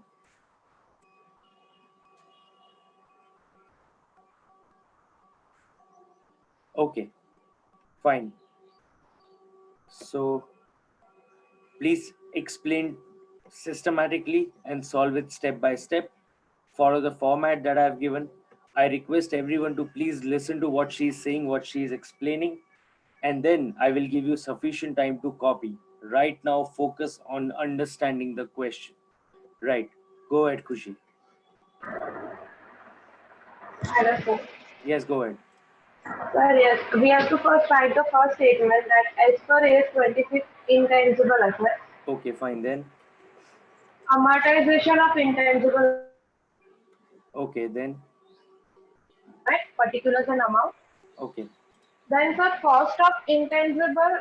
Okay, fine. So, please explain systematically and solve it step by step. Follow the format that I have given. I request everyone to please listen to what she is saying, what she is explaining, and then I will give you sufficient time to copy. Right now, focus on understanding the question. Right. Go ahead, Khushi. Hello. Yes, go ahead. Sir, yes, we have to first write the first statement that as per AS 26 intangible assets, Okay, fine then. amortization of intangible Okay, then. right, particulars and amount. Okay. Then sir, cost of intangible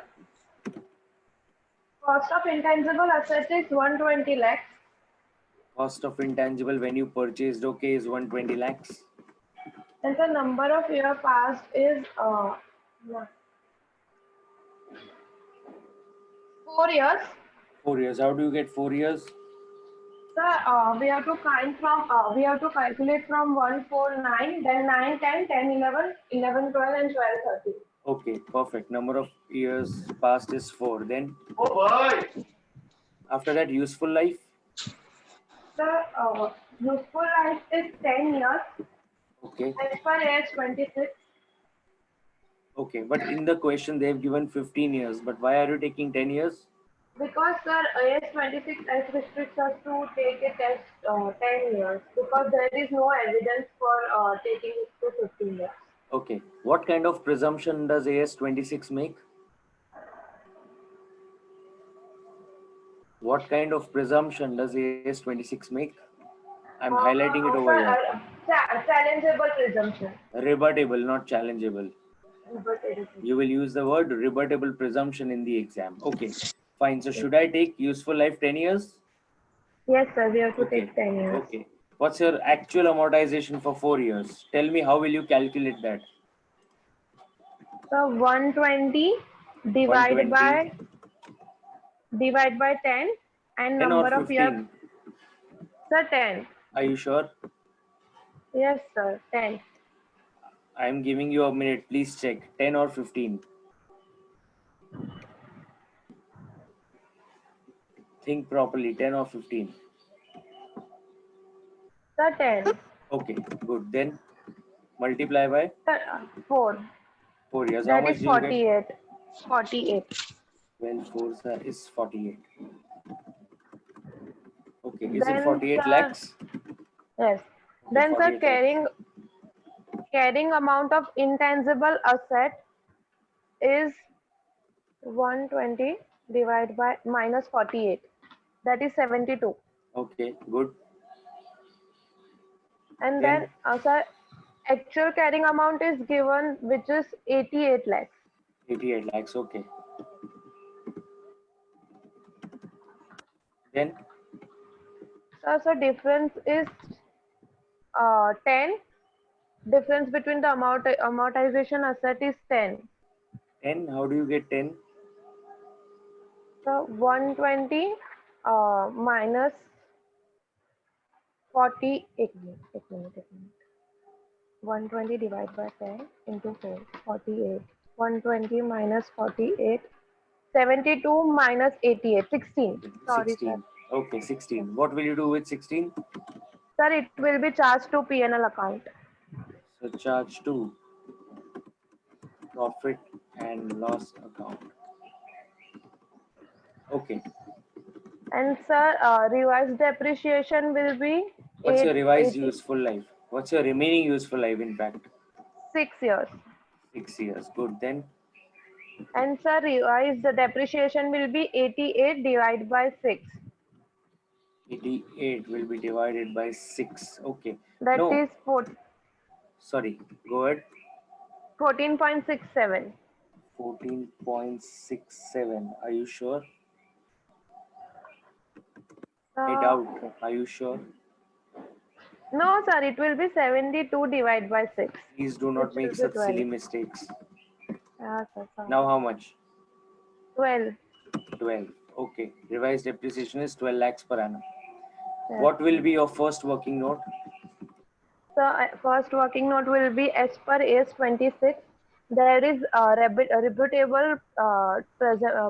asset is 120 lakhs. Cost of intangible when you purchased, okay, is 120 lakhs. And the number of year passed is 4 years. 4 years. How do you get 4 years? Sir, we have to calculate from 149, then 9, 10, 10, 11, 11, 12, and 12, 13. Okay, perfect. Number of years passed is 4. Then Oh boy. after that, useful life. Sir, useful life is 10 years Okay. as per age 26. Okay. But in the question, they've given 15 years. But why are you taking 10 years? Because sir, age 26 as restricts us to take a test 10 years because there is no evidence for taking it to 15 years. Okay. What kind of presumption does AS26 make? What kind of presumption does AS26 make? I'm highlighting it over Sir, here. challengeable presumption. Rebuttable, not challengeable. Rebuttable. You will use the word rebuttable presumption in the exam. Okay, fine. So should I take useful life 10 years? Yes, sir, we have to Okay, take 10 years. okay. What's your actual amortization for 4 years? Tell me, how will you calculate that? So 120 divide 120, by 10 and 10 or number of years. 15? Sir, 10. Are you sure? Yes, sir, 10. I'm giving you a minute. Please check. 10 or 15? Think properly. 10 or 15? Sir, 10. Okay, good. Then multiply by Sir, 4. 4 years. How That much is do you get? 48. 48. 12 fours is 48. Okay, is it Then, 48 sir, lakhs? yes. Okay, Then, sir, 48 lakhs. carrying amount of intangible asset is 120 divided by minus 48. That is 72. Okay, good. And then, Then sir, actual carrying amount is given, which is 88 lakhs. 88 lakhs. Okay. Then So difference is 10. Difference between the amortization asset is 10. 10. How do you get 10? So 120 minus 40. एक minute. 120 divided by 10 into 4, 48. 120 minus 48. 72 minus 88, 16. Sorry, sir. 16. Okay, 16. What will you do with 16? Sir, it will be charged to P&L account. So charge to profit and loss account. Okay. And sir, revised depreciation will be What's your revised 80, useful life? What's your remaining useful life in fact? 6 years. 6 years. Good. Then And sir, revised the depreciation will be 88 divided by 6. 88 will be divided by 6. Okay. That No, is sorry. Go ahead. 14.67. 14.67. Are you sure? I Uh, doubt. Are you sure? no, sir, it will be 72 divided by 6. Please do Which not make will be such 12. silly mistakes. Yeah, sir, sorry. Now how much? 12. 12. Okay. Revised depreciation is 12 lakhs per annum. Yes. What will be your first working note? So first working note will be as per AS 26. There is a reputable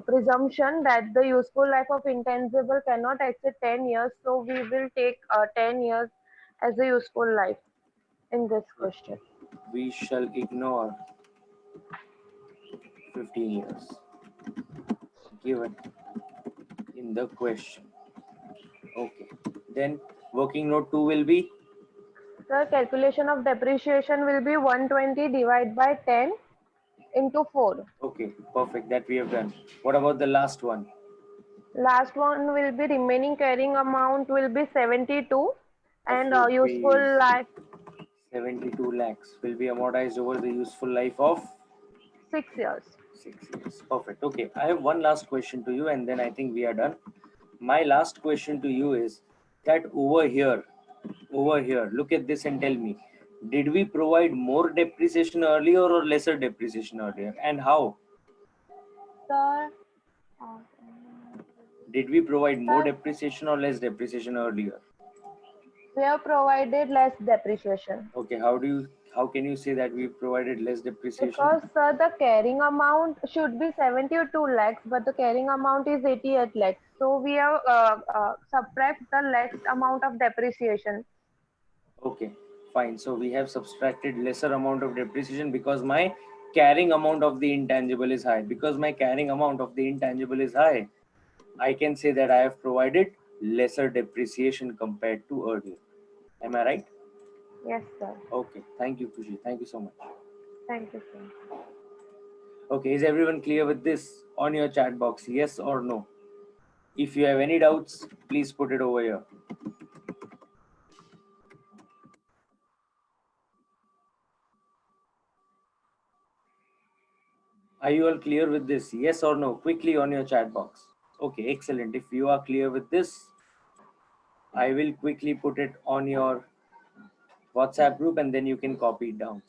presumption that the useful life of intangible cannot exceed 10 years. So we will take 10 years as a useful life in this question. We shall ignore 15 years given in the question. Okay. Then working note 2 will be? The calculation of depreciation will be 120 divided by 10 into 4. Okay, perfect. That we have done. What about the last one? Last one will be remaining carrying amount will be 72 and Of useful rupees life 72 lakhs will be amortized over the useful life of 6 years. 6 years. Perfect. Okay, I have one last question to you and then I think we are done. My last question to you is that over here, look at this and tell me, did we provide more depreciation earlier or lesser depreciation earlier, and how? Sir, Did we provide more sir, depreciation or less depreciation earlier? we have provided less depreciation. Okay, how do you How can you say that we've provided less depreciation? Because the carrying amount should be 72 lakhs, but the carrying amount is 88 lakhs. So we have subtract the less amount of depreciation. Okay, fine. So we have subtracted lesser amount of depreciation because my carrying amount of the intangible is high. Because my carrying amount of the intangible is high, I can say that I have provided lesser depreciation compared to earlier. Am I right? Yes, sir. Okay, thank you, Kushi. Thank you so much. Thank you, sir. Okay, is everyone clear with this on your chat box? Yes or no? If you have any doubts, please put it over here. Are you all clear with this? Yes or no? Quickly on your chat box. Okay, excellent. If you are clear with this, I will quickly put it on your WhatsApp group and then you can copy it down.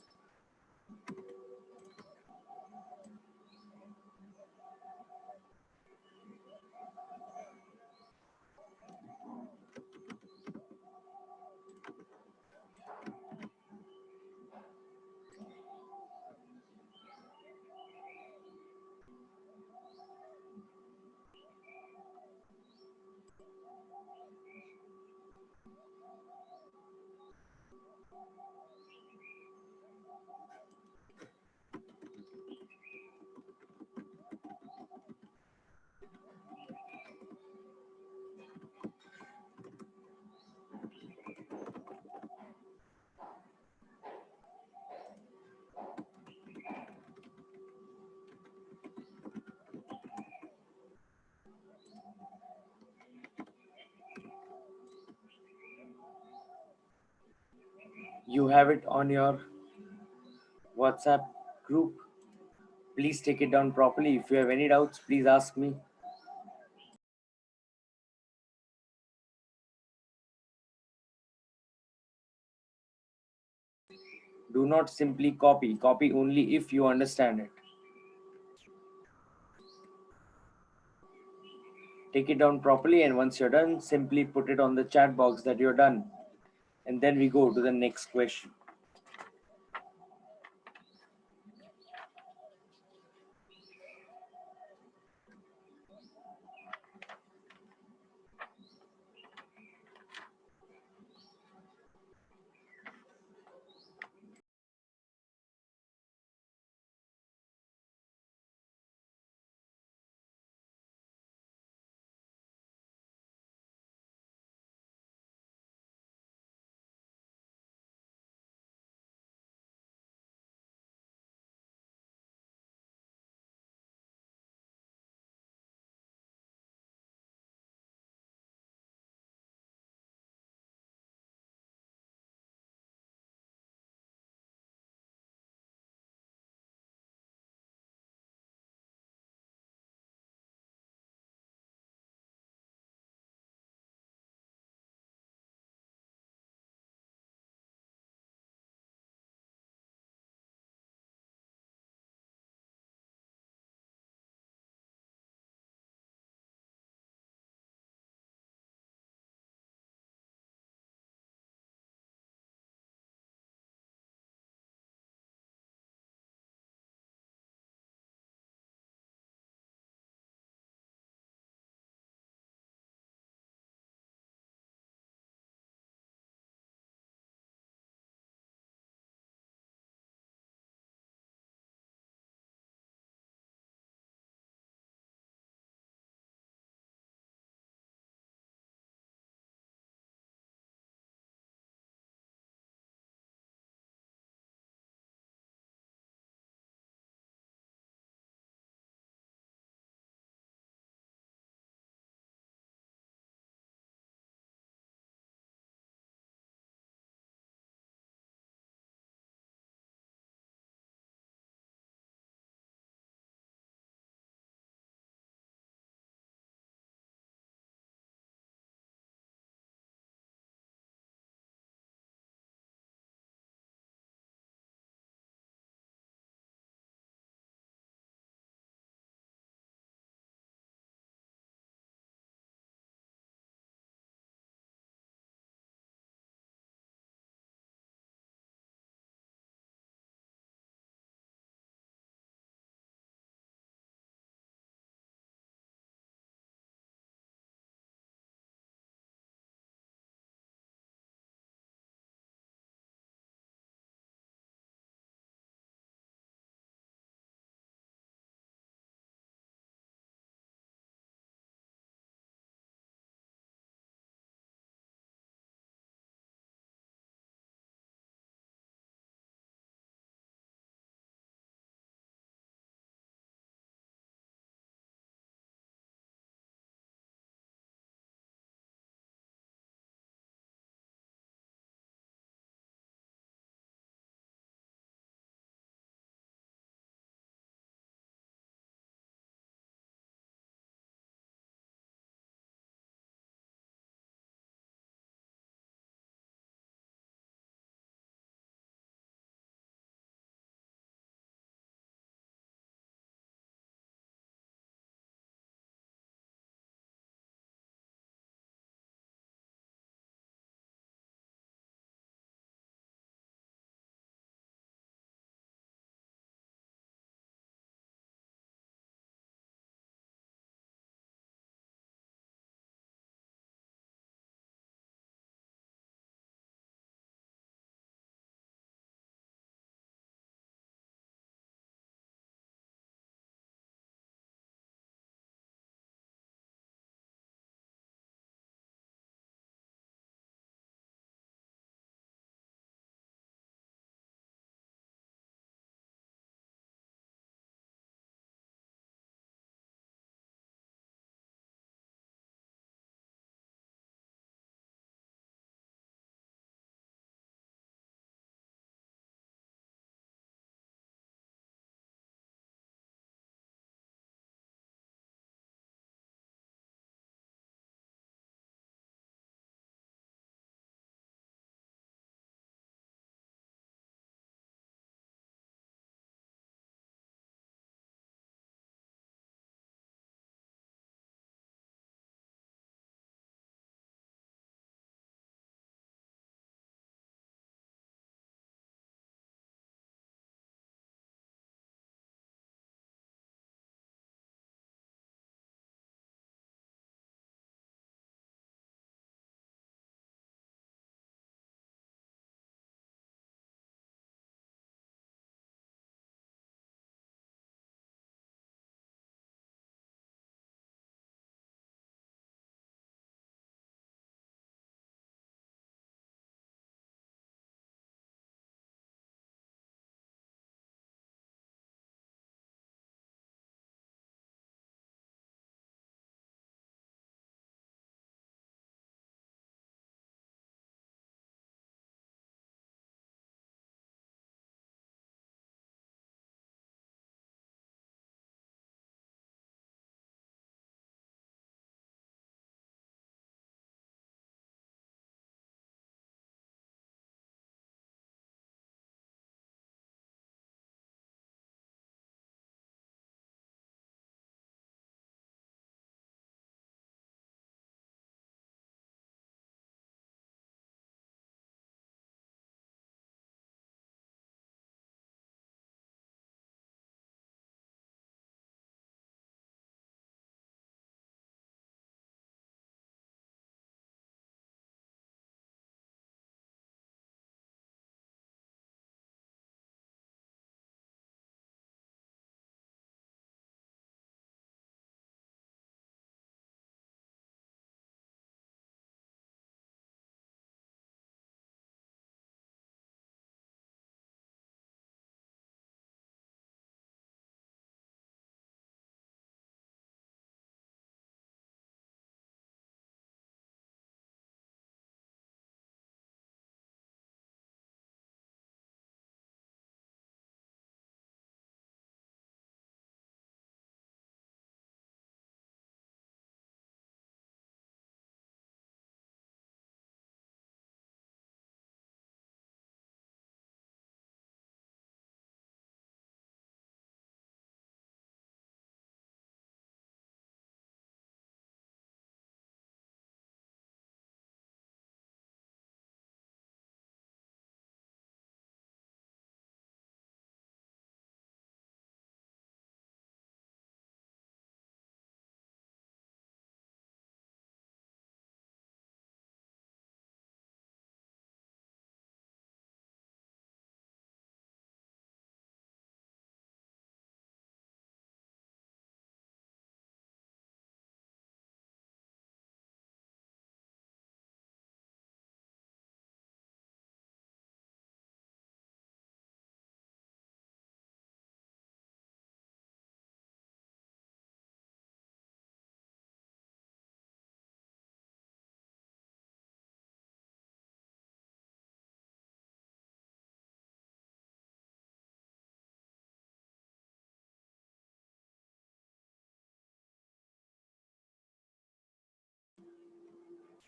You have it on your WhatsApp group. Please take it down properly. If you have any doubts, please ask me. Do not simply copy. Copy only if you understand it. Take it down properly, and once you're done, simply put it on the chat box that you're done. And then we go to the next question.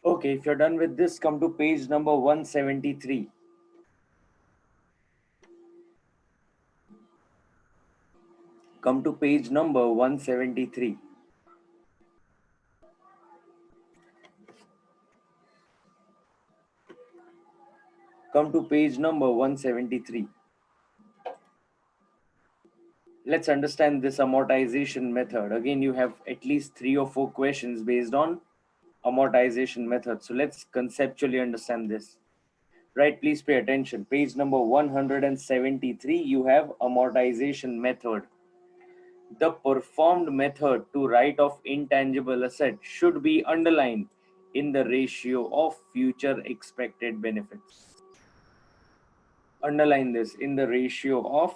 Okay, if you're done with this, come to page number 173. Come to page number 173. Come to page number 173. Let's understand this amortization method. Again, you have at least 3 or 4 questions based on amortization method. So let's conceptually understand this. Right, please pay attention. Page number 173, you have amortization method. The performed method to write off intangible asset should be underlined in the ratio of future expected benefits. Underline this, in the ratio of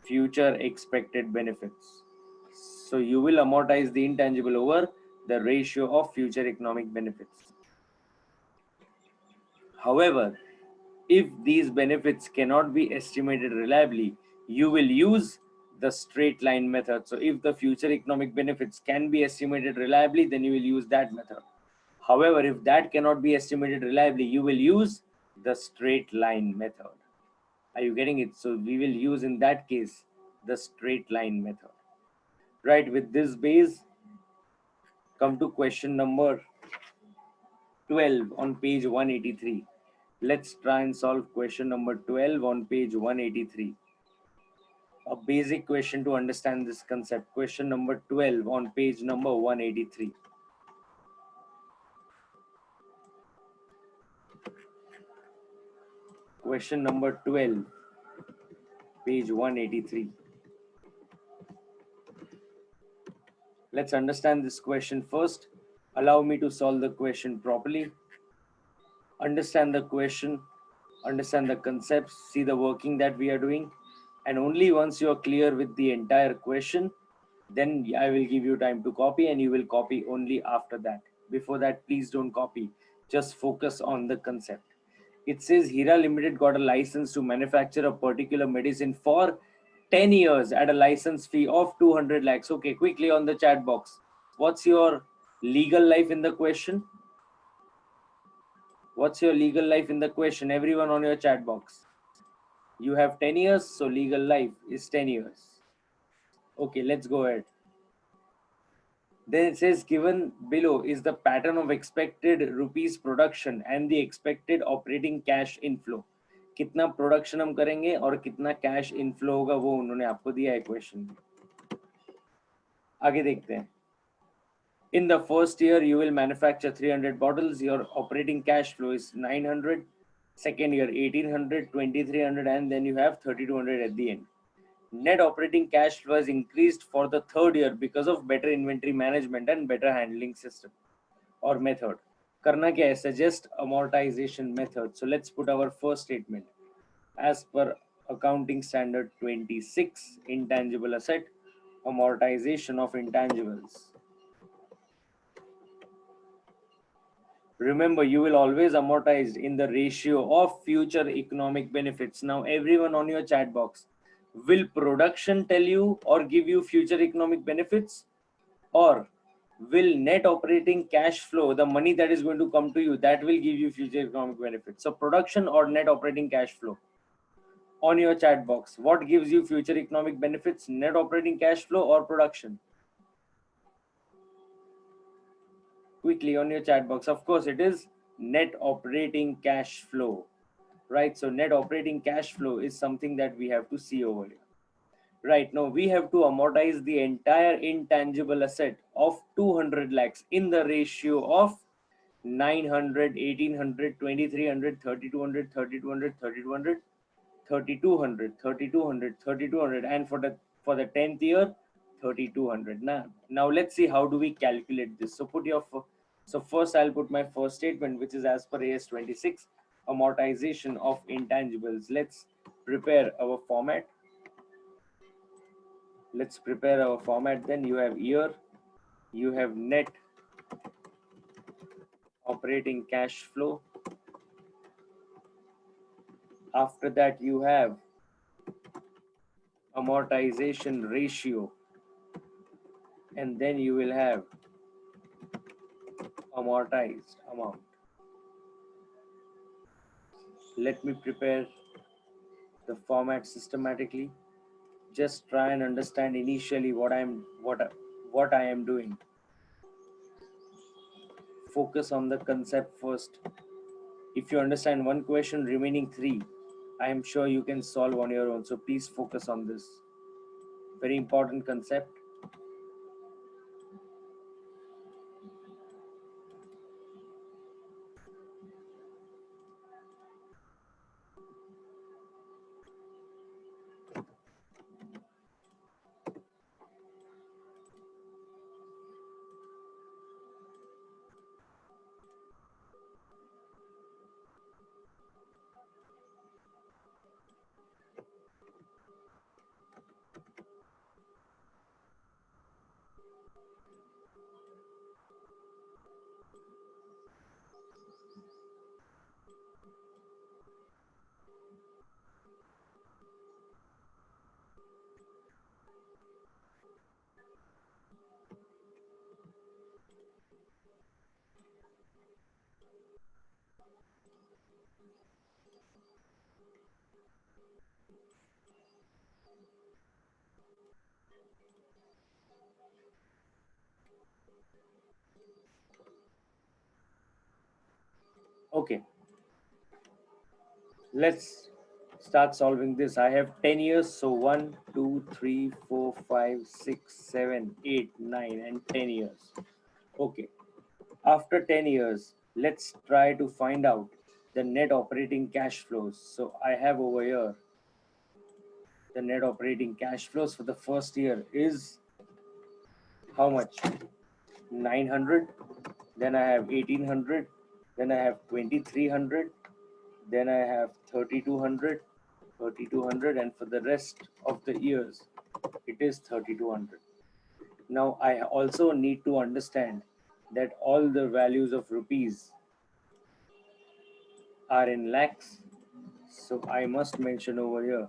future expected benefits. So you will amortize the intangible over the ratio of future economic benefits. However, if these benefits cannot be estimated reliably, you will use the straight line method. So if the future economic benefits can be estimated reliably, then you will use that method. However, if that cannot be estimated reliably, you will use the straight line method. Are you getting it? So we will use in that case the straight line method. Right, with this base, come to question number 12 on page 183. Let's try and solve question number 12 on page 183. A basic question to understand this concept. Question number 12 on page number 183. Question number 12, page 183. Let's understand this question first. Allow me to solve the question properly. Understand the question, understand the concepts, see the working that we are doing. And only once you are clear with the entire question, then I will give you time to copy, and you will copy only after that. Before that, please don't copy. Just focus on the concept. It says Hira Limited got a license to manufacture a particular medicine for 10 years at a license fee of 200 lakhs. Okay, quickly on the chat box. What's your legal life in the question? What's your legal life in the question? Everyone on your chat box. You have 10 years, so legal life is 10 years. Okay, let's go ahead. Then it says given below is the pattern of expected rupees production and the expected operating cash inflow. कितना production हम करेंगे और कितना cash inflow होगा वो उन्होंने आपको दिया है क्वेश्चन में. आगे देखते हैं. In the first year you will manufacture 300 bottles. Your operating cash flow is 900. Second year 1800, 2300, and then you have 3200 at the end. Net operating cash flow has increased for the third year because of better inventory management and better handling system or method. Karna kya hai? Suggest amortization method. So let's put our first statement. As per accounting standard 26, intangible asset, amortization of intangibles. Remember, you will always amortize in the ratio of future economic benefits. Now, everyone on your chat box, will production tell you or give you future economic benefits, or will net operating cash flow, the money that is going to come to you, that will give you future economic benefits? So production or net operating cash flow? On your chat box, what gives you future economic benefits, net operating cash flow or production? Quickly on your chat box. Of course, it is net operating cash flow, right? So net operating cash flow is something that we have to see over here. Right now, we have to amortize the entire intangible asset of 200 lakhs in the ratio of 900, 1800, 2300, 3200, 3200, 3200, 3200, 3200, 3200, and for the 10th year, 3200. Now let's see how do we calculate this. So first I'll put my first statement, which is as per AS 26, amortization of intangibles. Let's prepare our format. Then you have year, you have net operating cash flow. After that, you have amortization ratio, and then you will have amortized amount. Let me prepare the format systematically. Just try and understand initially what I am doing. Focus on the concept first. If you understand one question, remaining three, I am sure you can solve on your own. So please focus on this. Very important concept. Okay, let's start solving this. I have 10 years, so 1, 2, 3, 4, 5, 6, 7, 8, 9, and 10 years. Okay, after 10 years, let's try to find out the net operating cash flows. So I have over here the net operating cash flows for the first year is how much? 900. Then I have 1800. Then I have 2300. Then I have 3200. 3200, and for the rest of the years it is 3200. Now I also need to understand that all the values of rupees are in lakhs, so I must mention over here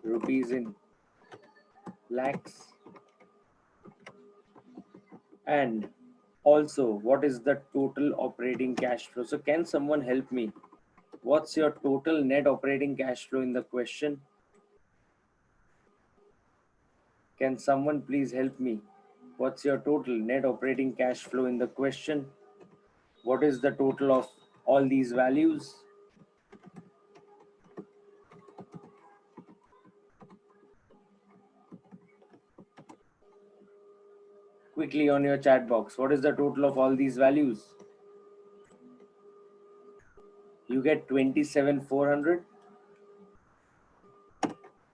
rupees in lakhs. And also, what is the total operating cash flow? So can someone help me? What's your total net operating cash flow in the question? Can someone please help me? What's your total net operating cash flow in the question? What is the total of all these values? Quickly on your chat box. What is the total of all these values? You get 27,400.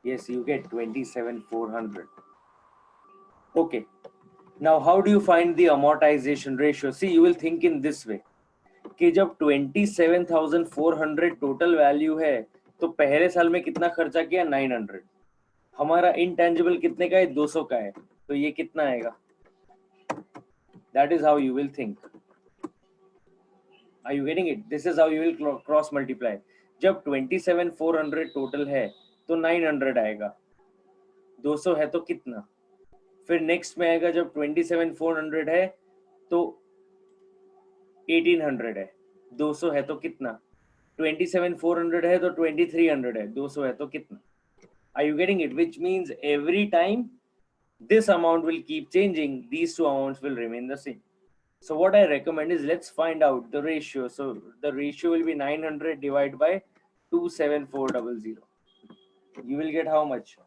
Yes, you get 27,400. Okay. Now, how do you find the amortization ratio? See, you will think in this way. कि जब 27,400 total value है तो पहले साल में कितना खर्चा किया? 900. हमारा इंटेंजिबल कितने का है? 200 का है. तो ये कितना आएगा? That is how you will think. Are you getting it? This is how you will cross multiply. जब 27,400 टोटल है तो 900 आएगा. 200 है तो कितना? फिर नेक्स्ट में आएगा जब 27,400 है तो 1800 है. 200 है तो कितना? 27,400 है तो 2300 है. 200 है तो कितना? Are you getting it? Which means every time this amount will keep changing, these two amounts will remain the same. So what I recommend is let's find out the ratio. So the ratio will be 900 divided by 27400. You will get how much?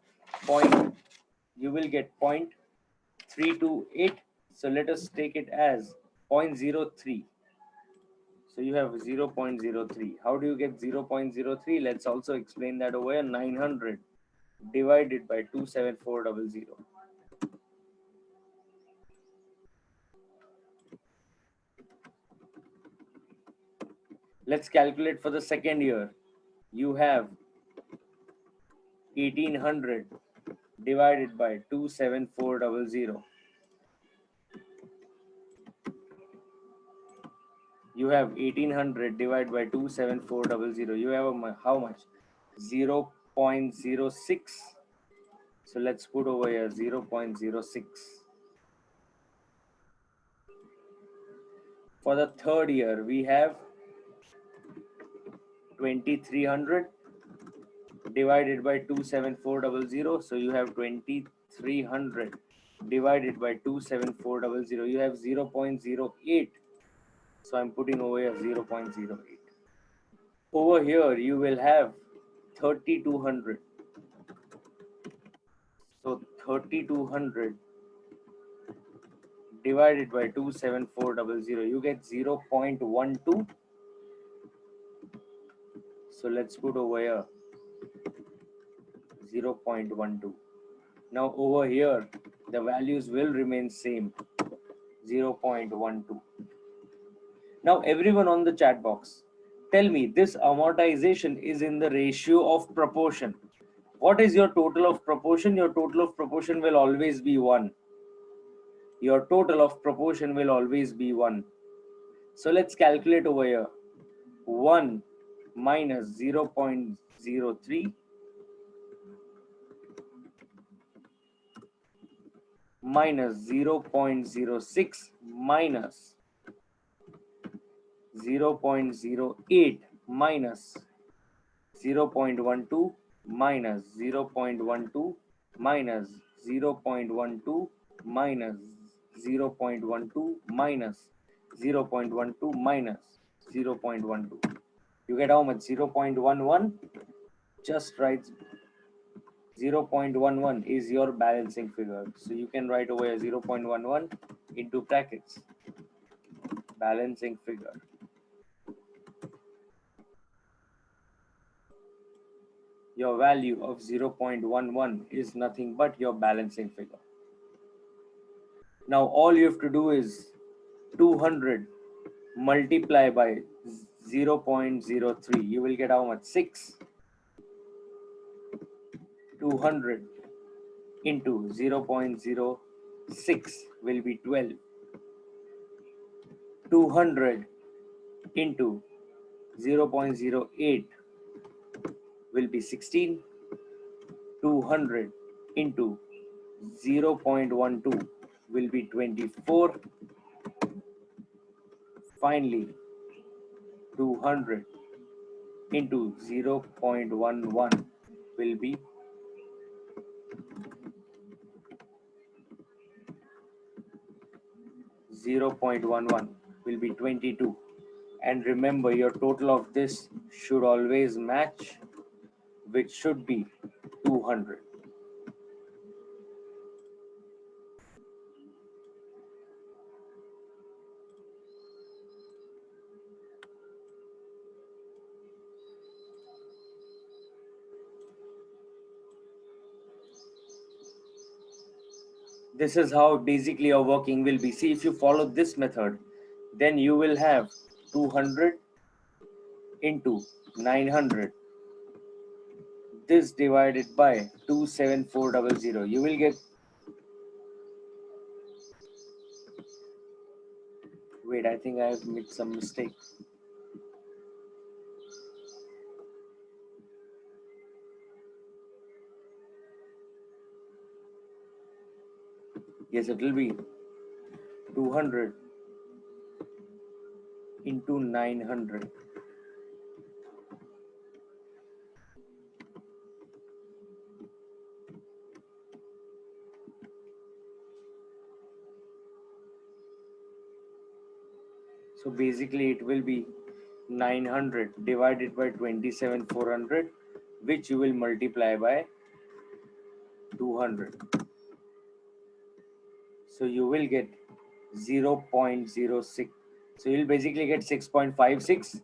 You will get 0.328. So let us take it as 0.03. So you have 0.03. How do you get 0.03? Let's also explain that over here. 900 divided by 27400. Let's calculate for the second year. You have 1800 divided by 27400. You have 1800 divided by 27400. You have how much? 0.06. So let's put over here 0.06. For the third year, we have 2300 divided by 27400. So you have 2300 divided by 27400. You have 0.08. So I'm putting over here 0.08. Over here, you will have 3200. So 3200 divided by 27400. You get 0.12. So let's put over here 0.12. Now over here, the values will remain same, 0.12. Now everyone on the chat box, tell me this amortization is in the ratio of proportion. What is your total of proportion? Your total of proportion will always be 1. Your total of proportion will always be 1. So let's calculate over here. 1 minus 0.03 minus 0.06 minus 0.08 minus 0.12 minus 0.12 minus 0.12 minus 0.12 minus 0.12 minus 0.12. You get how much? 0.11. Just write 0.11 is your balancing figure. So you can write over here 0.11 into brackets. Balancing figure. Your value of 0.11 is nothing but your balancing figure. Now all you have to do is 200 multiply by 0.03. You will get how much? 6. 200 into 0.06 will be 12. 200 into 0.08 will be 16. 200 into 0.12 will be 24. Finally, 200 into 0.11 will be 22. And remember, your total of this should always match, which should be 200. This is how basically your working will be. See, if you follow this method, then you will have 200 into 900. This divided by 27400. You will get, wait, I think I have made some mistake. Yes, it will be 200 into 900. So basically it will be 900 divided by 27,400, which you will multiply by 200. So you will get 0.06. So you'll basically get 6.56.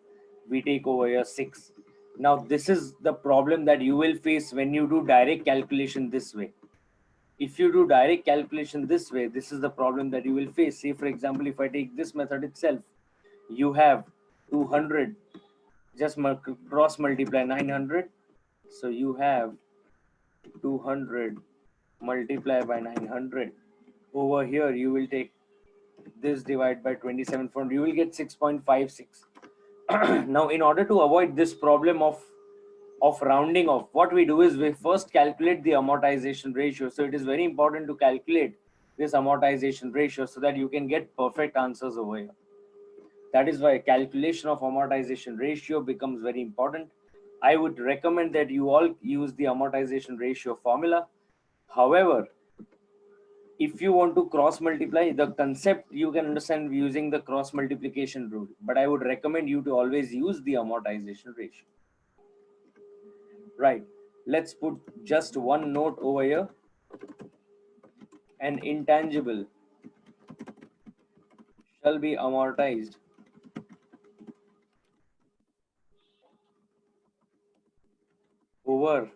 We take over here 6. Now this is the problem that you will face when you do direct calculation this way. If you do direct calculation this way, this is the problem that you will face. Say for example, if I take this method itself, you have 200, just cross multiply 900. So you have 200 multiply by 900. Over here, you will take this divide by 27 from, you will get 6.56. Now, in order to avoid this problem of rounding off, what we do is we first calculate the amortization ratio. So it is very important to calculate this amortization ratio so that you can get perfect answers over here. That is why calculation of amortization ratio becomes very important. I would recommend that you all use the amortization ratio formula. However, if you want to cross multiply, the concept you can understand using the cross multiplication rule, but I would recommend you to always use the amortization ratio. Right, let's put just one note over here. An intangible shall be amortized over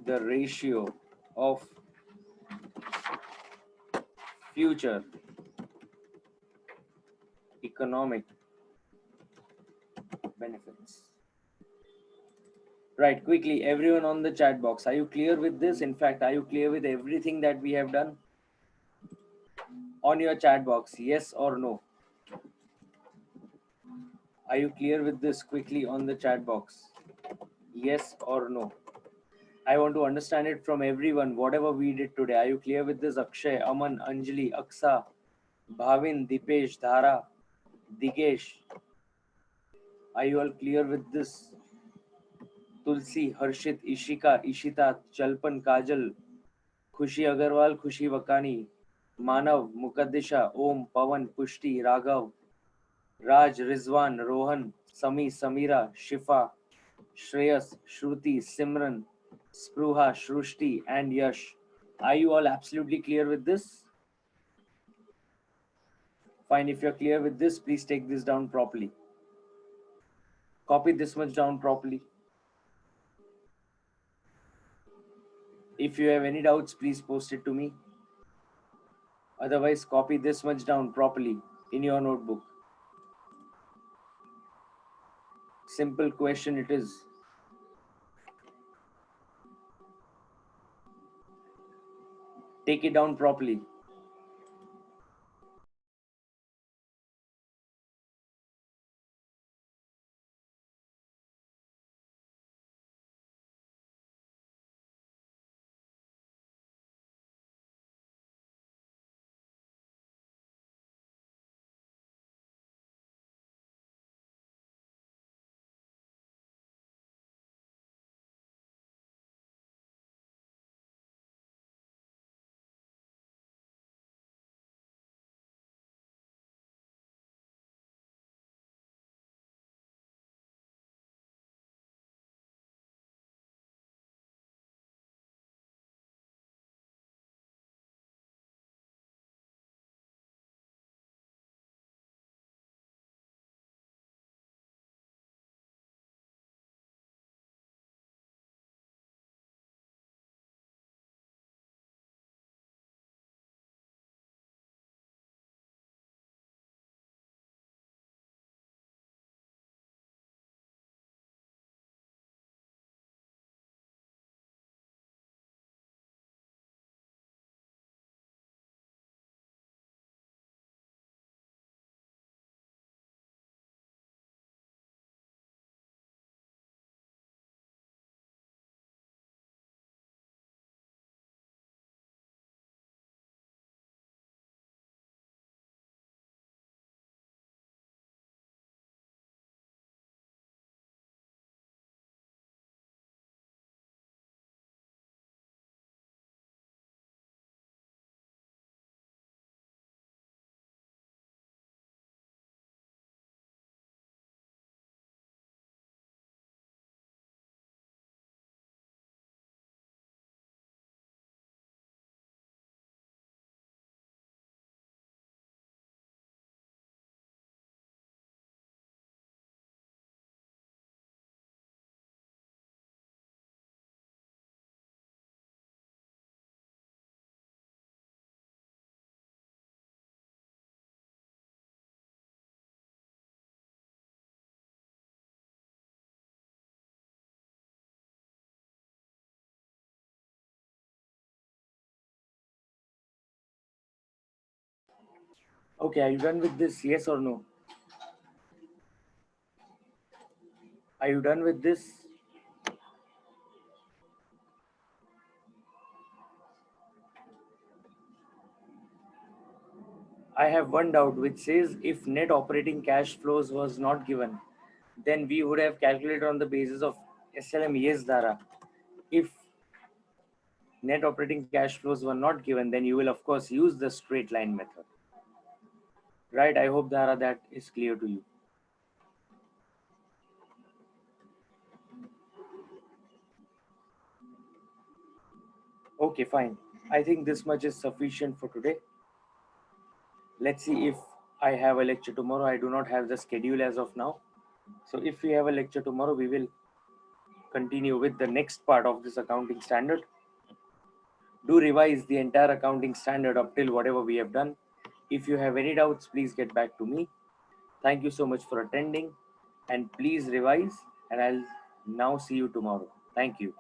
the ratio of future economic benefits. Right, quickly, everyone on the chat box, are you clear with this? In fact, are you clear with everything that we have done? On your chat box, yes or no? Are you clear with this? Quickly on the chat box, yes or no? I want to understand it from everyone, whatever we did today. Are you clear with this? Akshay, Aman, Anjali, Aksa, Bhavin, Dipesh, Dhara, Digesh. Are you all clear with this? Tulsi, Harshit, Ishika, Ishita, Chalpan, Kajal, Khushi Agarwal, Khushi Wakani, Manav, Mukaddisha, Om, Pawan, Pushti, Raghav, Raj, Rizwan, Rohan, Sami, Samira, Shifa, Shreyas, Shruti, Simran, Spruha, Shrushti, and Yash. Are you all absolutely clear with this? Fine, if you're clear with this, please take this down properly. Copy this much down properly. If you have any doubts, please post it to me. Otherwise, copy this much down properly in your notebook. Simple question it is. Take it down properly. Okay, are you done with this? Yes or no? Are you done with this? I have one doubt which says if net operating cash flows was not given, then we would have calculated on the basis of SLM. Yes, Dara. If net operating cash flows were not given, then you will of course use the straight line method. Right? I hope, Dara, that is clear to you. Okay, fine. I think this much is sufficient for today. Let's see if I have a lecture tomorrow. I do not have the schedule as of now. So if we have a lecture tomorrow, we will continue with the next part of this accounting standard. Do revise the entire accounting standard up till whatever we have done. If you have any doubts, please get back to me. Thank you so much for attending, and please revise, and I'll now see you tomorrow. Thank you.